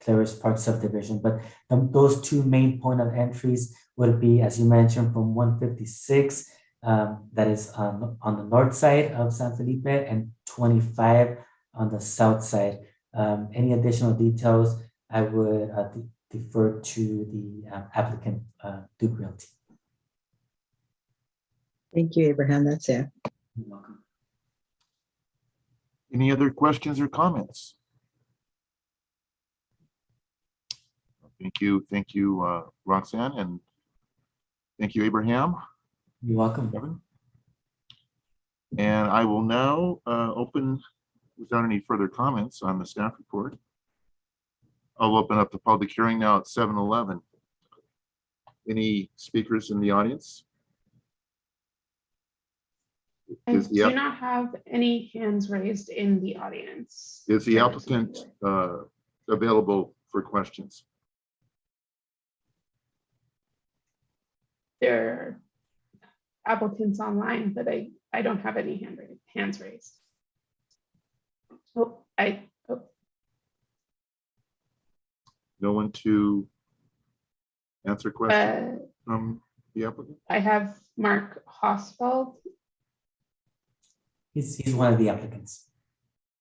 Claris Park subdivision. But those two main point of entries would be, as you mentioned, from 156, that is on the north side of San Felipe, and 25 on the south side. Any additional details, I would defer to the applicant, Duke Realty. Thank you, Abraham. That's it. You're welcome. Any other questions or comments? Thank you, Roxanne, and thank you, Abraham. You're welcome. Kevin. And I will now open, without any further comments on the staff report, I'll open up the public hearing now at 7:11. Any speakers in the audience? I do not have any hands raised in the audience. Is the applicant available for questions? There are applicants online, but I don't have any hands raised. Oh, No one to answer questions from the applicant? I have Mark Hosfeld. He's one of the applicants.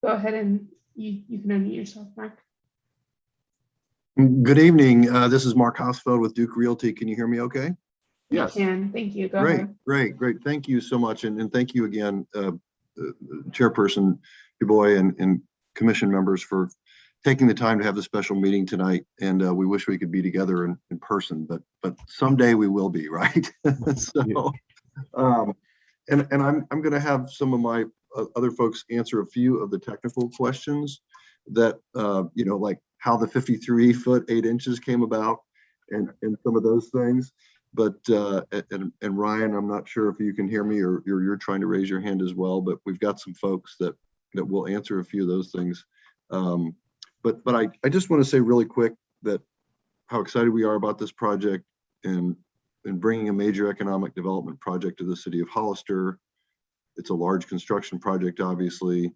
Go ahead and you can unmute yourself, Mark. Good evening. This is Mark Hosfeld with Duke Realty. Can you hear me okay? Yes. You can. Thank you. Go Great, ahead. great. Thank you so much. And thank you again, Chairperson DuBois and commission members for taking the time to have the special meeting tonight. And we wish we could be together in person, but someday we will be, right? So, and I'm going to have some of my other folks answer a few of the technical questions that, you know, like how the 53 foot 8 inches came about and some of those things. But and Ryan, I'm not sure if you can hear me or you're trying to raise your hand as well, but we've got some folks that will answer a few of those things. but I just want to say really quick that how excited we are about this project and bringing a major economic development project to the city of Hollister. It's a large construction project, obviously,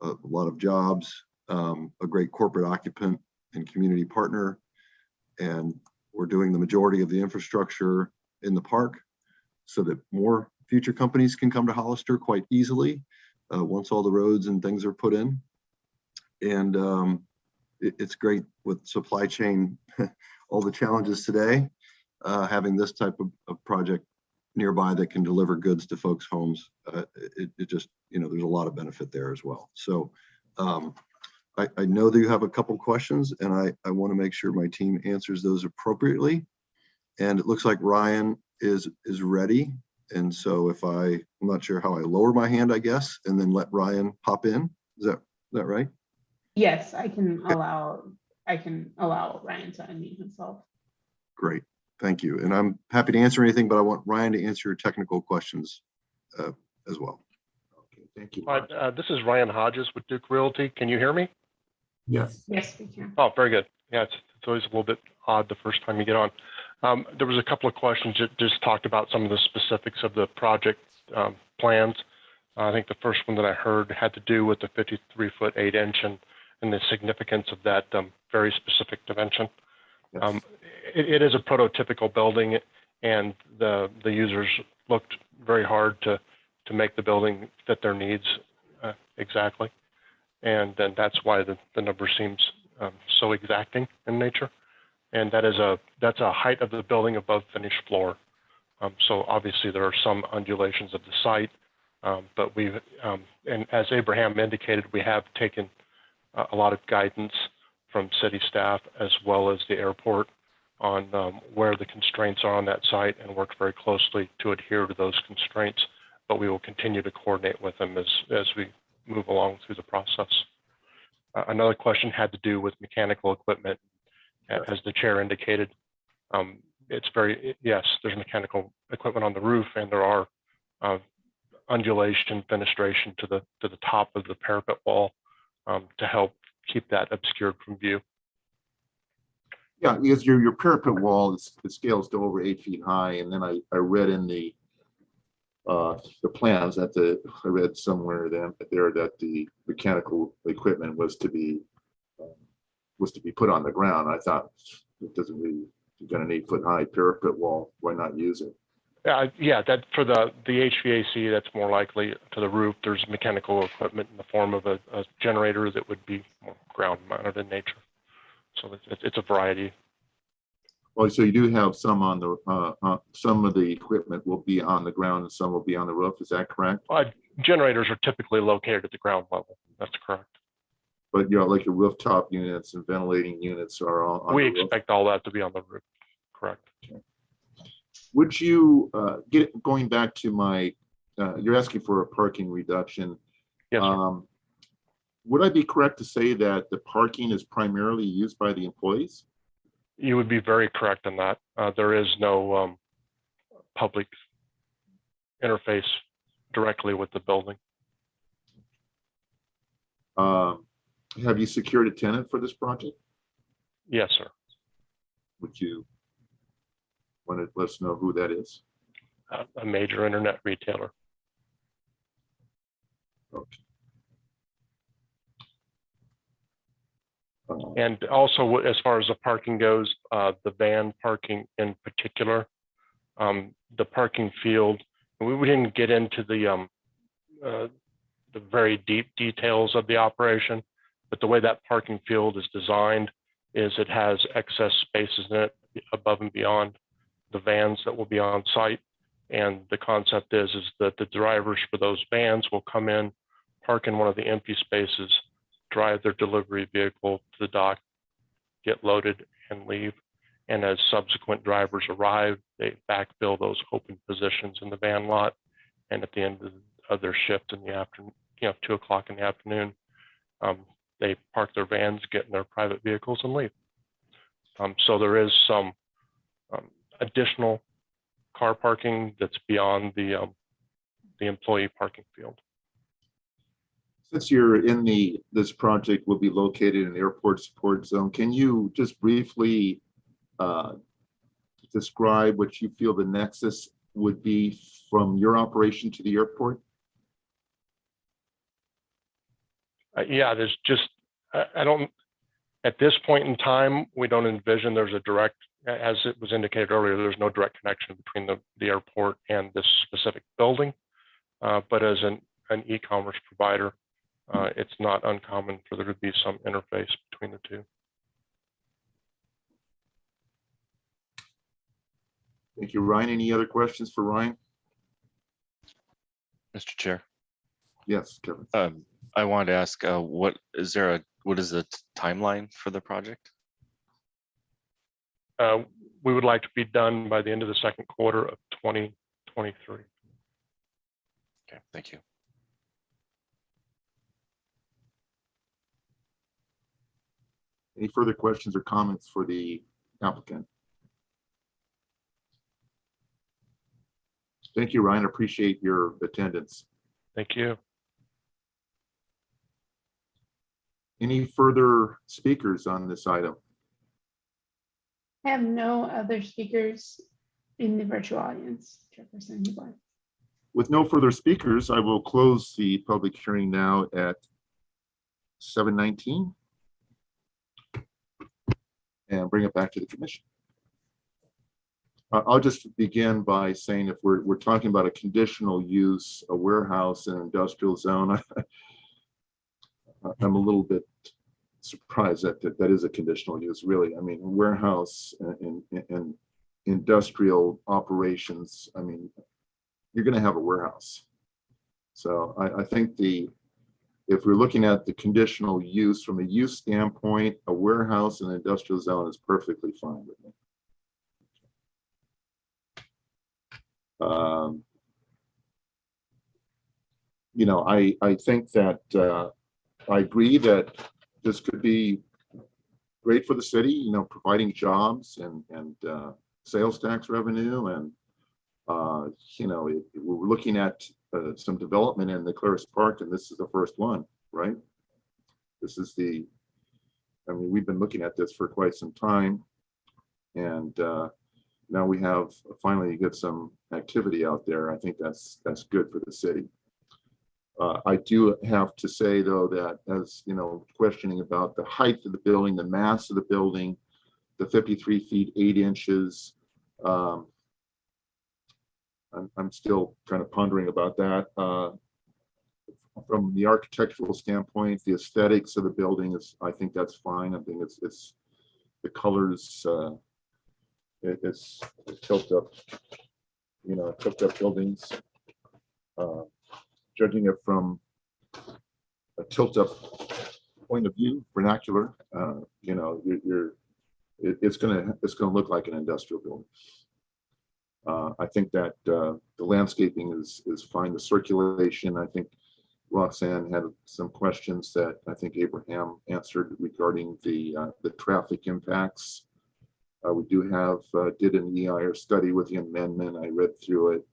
a lot of jobs, a great corporate occupant and community partner. And we're doing the majority of the infrastructure in the park so that more future companies can come to Hollister quite easily once all the roads and things are put in. And it's great with supply chain, all the challenges today, having this type of project nearby that can deliver goods to folks' homes. It just, there's a lot of benefit there as well. So I know that you have a couple questions, and I want to make sure my team answers those appropriately. And it looks like Ryan is ready. And so I'm not sure how I lower my hand, I guess, and then let Ryan hop in. Is that right? Yes, I can allow Ryan to unmute himself. Great, thank you. And I'm happy to answer anything, but I want Ryan to answer your technical questions as well. Okay, thank you. Hi, this is Ryan Hodges with Duke Realty. Can you hear me? Yes. Yes, we can. Oh, very good. Yeah, it's always a little bit odd the first time you get on. There was a couple of questions that just talked about some of the specifics of the project plans. I think the first one that I heard had to do with the 53-foot 8-inch and the significance of that very specific dimension. Yes. It is a prototypical building, and the users looked very hard to make the building fit their needs exactly. And then that's why the number seems so exacting in nature. And that's a height of the building above finished floor. So obviously there are some undulations of the site, but and as Abraham indicated, we have taken a lot of guidance from city staff as well as the airport on where the constraints are on that site, and worked very closely to adhere to those constraints. But we will continue to coordinate with them as we move along through the process. Another question had to do with mechanical equipment. As the chair indicated, yes, there's mechanical equipment on the roof, and there are undulation, fenestration to the top of the parapet wall to help keep that obscured from view. Yeah, because your parapet wall it scales to over 8 feet high, and then I read in the plans that I read somewhere there that the mechanical equipment was to be put on the ground. I thought it doesn't really, you've got an 8 foot high parapet wall, why not use it? Yeah, that for the HVAC, that's more likely to the roof. There's mechanical equipment in the form of a generator that would be more ground mounted in nature. So it's a variety. Well, so you do have some on the some of the equipment will be on the ground and some will be on the roof. Is that correct? Generators are typically located at the ground level. That's correct. But like your rooftop units and ventilating units are all on we the roof? Expect all that to be on the roof. Correct. Okay. Would you going back to my you're asking for a parking reduction? Yes. Would I be correct to say that the parking is primarily used by the employees? You would be very correct in that. There is no public interface directly with the building. Have you secured a tenant for this project? Yes, sir. Would you want to let us know who that is? A major internet retailer. Okay. And also, as far as the parking goes, the van parking in particular, the parking field, we didn't get into the very deep details of the operation, but the way that parking field is designed is it has excess spaces in it above and beyond the vans that will be on site. And the concept is that the drivers for those vans will come in, park in one of the empty spaces, drive their delivery vehicle to the dock, get loaded and leave. And as subsequent drivers arrive, they backfill those open positions in the van lot. And at the end of their shift in the afternoon, 2 o'clock in the afternoon, they park their vans, get in their private vehicles and leave. So there is some additional car parking that's beyond the employee parking field. Since you're in this project will be located in the airport support zone, can you just briefly describe what you feel the nexus would be from your operation to the airport? Yeah, there's just, I don't, at this point in time, we don't envision there's a direct, as it was indicated earlier, there's no direct connection between the airport and this specific building. But as an e-commerce provider, it's not uncommon for there to be some interface between the two. Thank you, Ryan. Any other questions for Ryan? Mr. Chair, Yes, Kevin. I wanted to ask, what is the timeline for the project? We would like to be done by the end of the second quarter of 2023. Okay, thank you. Any further questions or comments for the applicant? Thank you, Ryan. Appreciate your attendance. Thank you. Any further speakers on this item? I have no other speakers in the virtual audience, Chairperson Hubler. With no further speakers, I will close the public hearing now at 7:19 and bring it back to the commission. I'll just begin by saying if we're talking about a conditional use, a warehouse in an industrial zone, I'm a little bit surprised that is a conditional use, really. I mean, warehouse and industrial operations, I mean, you're going to have a warehouse. So I think if we're looking at the conditional use from a use standpoint, a warehouse in an industrial zone is perfectly fine with me. You know, I think that I agree that this could be great for the city, you know, providing jobs and sales tax revenue. And, you know, we're looking at some development in the Claris Park, and this is the first one, right? This is I mean, we've been looking at this for quite some time. And now we have finally get some activity out there. I think that's good for the city. I do have to say, though, that as you know, questioning about the height of the building, the mass of the building, the 53 feet 8 inches. I'm still kind of pondering about that. From the architectural standpoint, the aesthetics of the building is, I think that's fine. I think it's the colors. It's tilt up, you know, tilt up buildings. Judging it from a tilt up point of view, vernacular, you know, it's gonna look like an industrial building. I think that the landscaping is fine. The circulation, I think Roxanne had some questions that I think Abraham answered regarding the traffic impacts. We do have did an EIR study with the amendment. I read through it.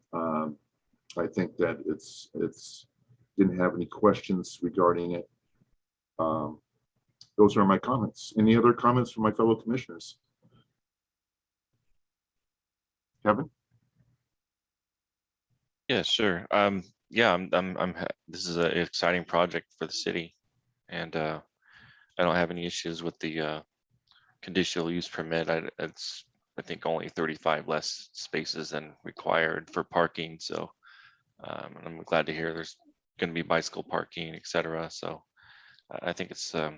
I think that it's didn't have any questions regarding it. Those are my comments. Any other comments from my fellow commissioners? Kevin? Yeah, sure. Yeah, this is an exciting project for the city, and I don't have any issues with the conditional use permit. It's I think only 35 less spaces than required for parking. So I'm glad to hear there's going to be bicycle parking, etc. So I think it's a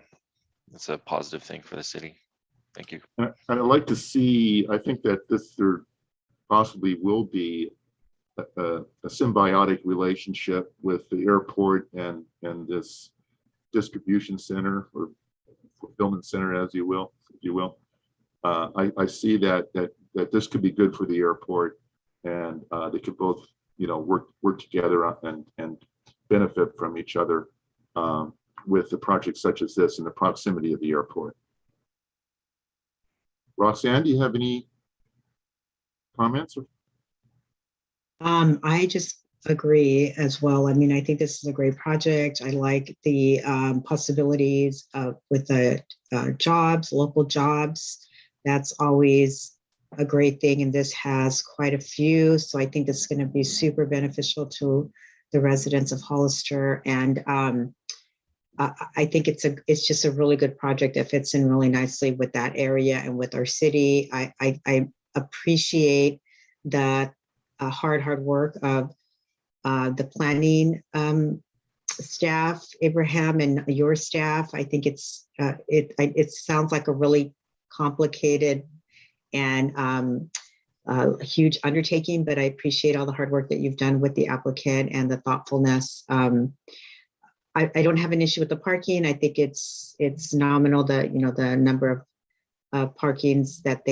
positive thing for the city. Thank you. And I'd like to see, I think that there possibly will be a symbiotic relationship with the airport and this distribution center or fulfillment center, as you will, if you will. I see that this could be good for the airport, and they could both, you know, work together and benefit from each other with the projects such as this in the proximity of the airport. Roxanne, do you have any comments? I just agree as well. I mean, I think this is a great project. I like the possibilities with the jobs, local jobs. That's always a great thing, and this has quite a few. So I think this is going to be super beneficial to the residents of Hollister. And I think it's just a really good project that fits in really nicely with that area and with our city. I appreciate the hard work of the planning staff, Abraham, and your staff. I think it sounds like a really complicated and a huge undertaking, but I appreciate all the hard work that you've done with the applicant and the thoughtfulness. I don't have an issue with the parking. I think it's nominal, the number of parkings that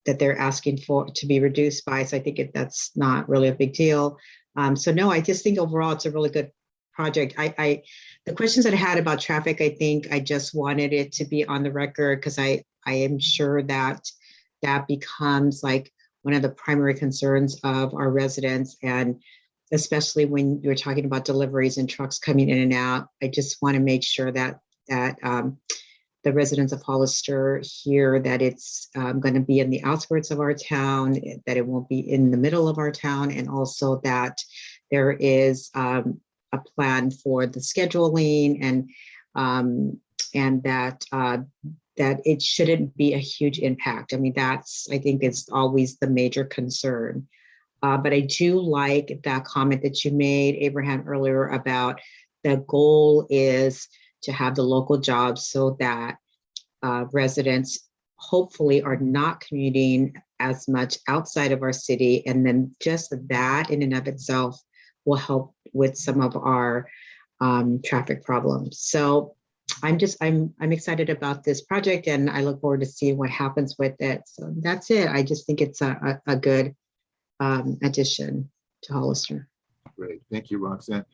they're asking for to be reduced by. So I think that's not really a big deal. So no, I just think overall it's a really good project. The questions that I had about traffic, I think I just wanted it to be on the record because I am sure that becomes like one of the primary concerns of our residents, and especially when you're talking about deliveries and trucks coming in and out. I just want to make sure that the residents of Hollister hear that it's going to be in the outskirts of our town, that it won't be in the middle of our town, and also that there is a plan for the scheduling and that it shouldn't be a huge impact. I mean, I think it's always the major concern. But I do like that comment that you made, Abraham, earlier about the goal is to have the local jobs so that residents hopefully are not commuting as much outside of our city. And then just that in and of itself will help with some of our traffic problems. So I'm excited about this project, and I look forward to seeing what happens with it. So that's it. I just think it's a good addition to Hollister. Great. Thank you, Roxanne.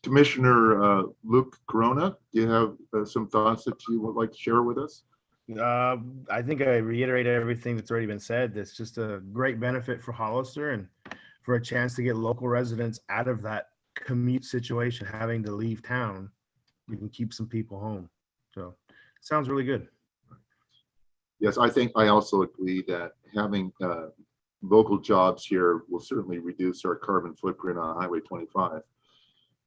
Commissioner Luke Corona, do you have some thoughts that you would like to share with us? I think I reiterated everything that's already been said. It's just a great benefit for Hollister and for a chance to get local residents out of that commute situation, having to leave town. We can keep some people home. So sounds really good. Yes, I think I also agree that having local jobs here will certainly reduce our carbon footprint on Highway 25.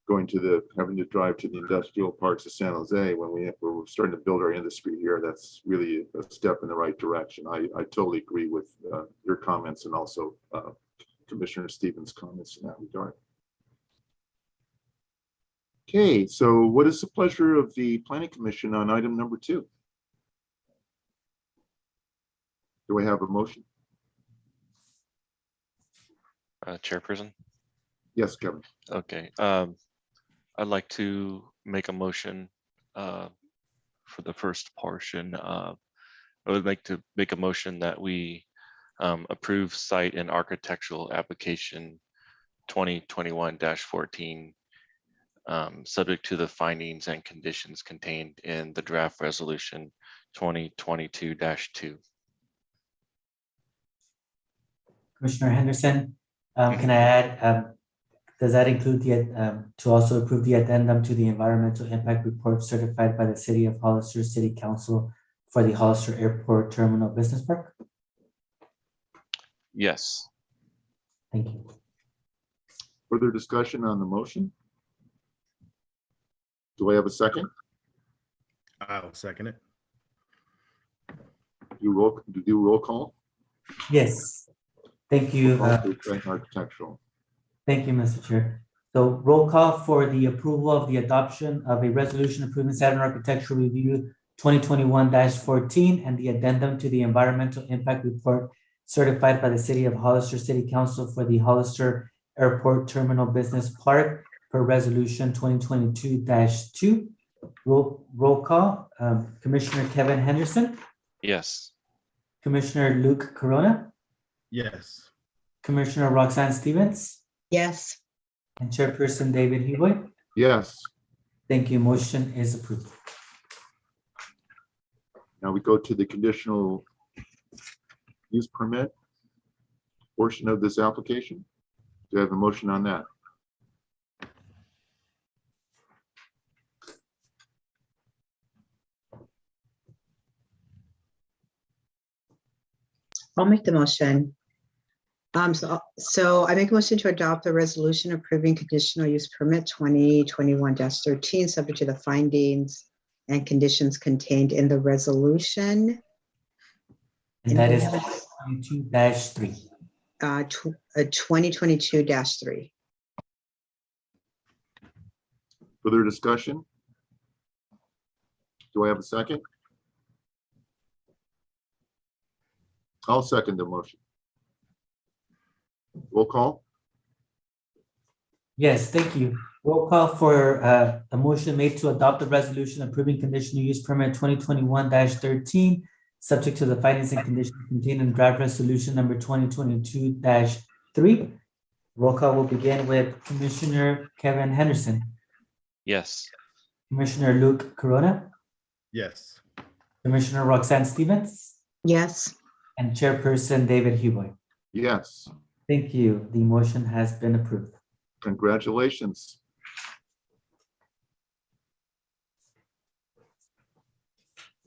Having to drive to the industrial parks of San Jose when we're starting to build our industry here, that's really a step in the right direction. I totally agree with your comments and also Commissioner Stevens' comments in that regard. Okay, so what is the pleasure of the Planning Commission on item number 2? Do I have a motion? Chairperson? Yes, Kevin. Okay. I'd like to make a motion for the first portion. I would like to make a motion that we approve site and architectural application 2021-14, subject to the findings and conditions contained in the draft resolution 2022-2. Commissioner Henderson, can I add, does that include to also approve the addendum to the environmental impact report certified by the City of Hollister City Council for the Hollister Airport Terminal Business Park? Yes. Thank you. Further discussion on the motion? Do I have a second? I'll second it. Do roll call? Yes. Thank you. Architectural. Thank you, Mr. Chair. So roll call for the approval of the adoption of a resolution approving site and architectural review 2021-14 and the addendum to the environmental impact report certified by the City of Hollister City Council for the Hollister Airport Terminal Business Park per resolution 2022-2. Roll call. Commissioner Kevin Henderson. Yes. Commissioner Luke Corona. Yes. Commissioner Roxanne Stevens. Yes. And Chairperson David Heboy. Yes. Thank you. Motion is approved. Now we go to the conditional use permit portion of this application. Do I have a motion on that? I'll make the motion. So I make a motion to adopt the resolution approving conditional use permit 2021-13, subject to the findings and conditions contained in the resolution. And that is Anybody 22-3. 2022-3. Further discussion? Do I have a second? I'll second the motion. Roll call? Yes, thank you. Roll call for the motion made to adopt the resolution approving conditional use permit 2021-13, subject to the findings and conditions contained in draft resolution number 2022-3. Roll call will begin with Commissioner Kevin Henderson, Yes. Commissioner Luke Corona, Yes. Commissioner Roxanne Stevens, Yes. and Chairperson David Huboy. Yes. Thank you. The motion has been approved. Congratulations.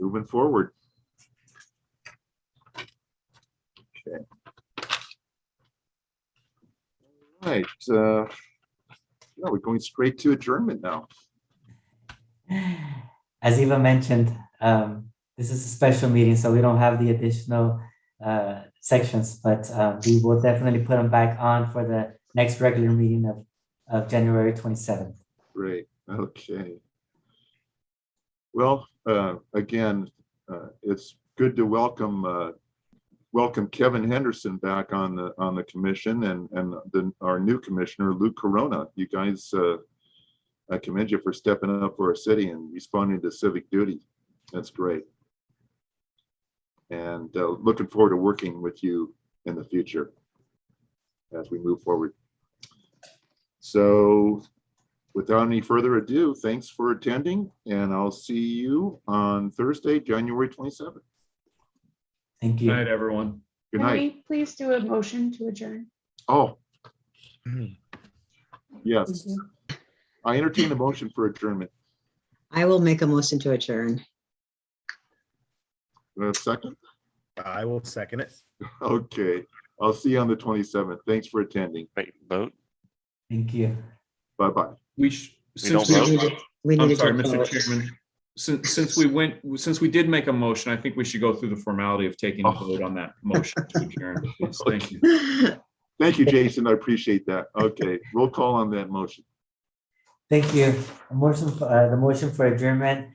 Moving forward. Okay. All right. Yeah, we're going straight to adjournment now. As Eva mentioned, this is a special meeting, so we don't have the additional sections, but we will definitely put them back on for the next regular meeting of January 27th. Great. Okay. Well, again, it's good to welcome Kevin Henderson back on the commission and our new commissioner, Luke Corona. You guys, I commend you for stepping up for our city and responding to civic duty. That's great. And looking forward to working with you in the future as we move forward. So without any further ado, thanks for attending, and I'll see you on Thursday, January 27th. Thank Good you. night, everyone. Good Can night. we please do a motion to adjourn? Oh, Thank yes. you. I entertain a motion for adjournment. I will make a motion to adjourn. Second? I will second it. Okay. I'll see you on the 27th. Thanks for attending. Wait, vote? Thank you. Bye-bye. We don't since vote? We I'm needed sorry, to Mr. vote. Chairman. Since we did make a motion, I think we should go through the formality of taking a Oh. vote on that motion to adjourn. Please. Thank you. Thank you, Jason. I appreciate that. Okay. Roll call on that motion. Thank you. The motion for adjournment,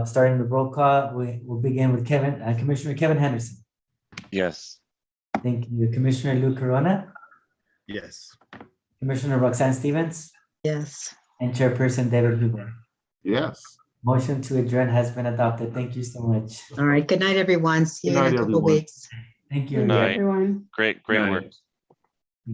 starting the roll call, we will begin with Commissioner Kevin Henderson. Yes. Thank you. Commissioner Luke Corona, Yes. Commissioner Roxanne Stevens, Yes. and Chairperson David Huber. Yes. Motion to adjourn has been adopted. Thank you so much. All right. Good night, everyone. See you Good in a night, couple everyone. weeks. Thank you. Thank you, Night. everyone. Great Night. work.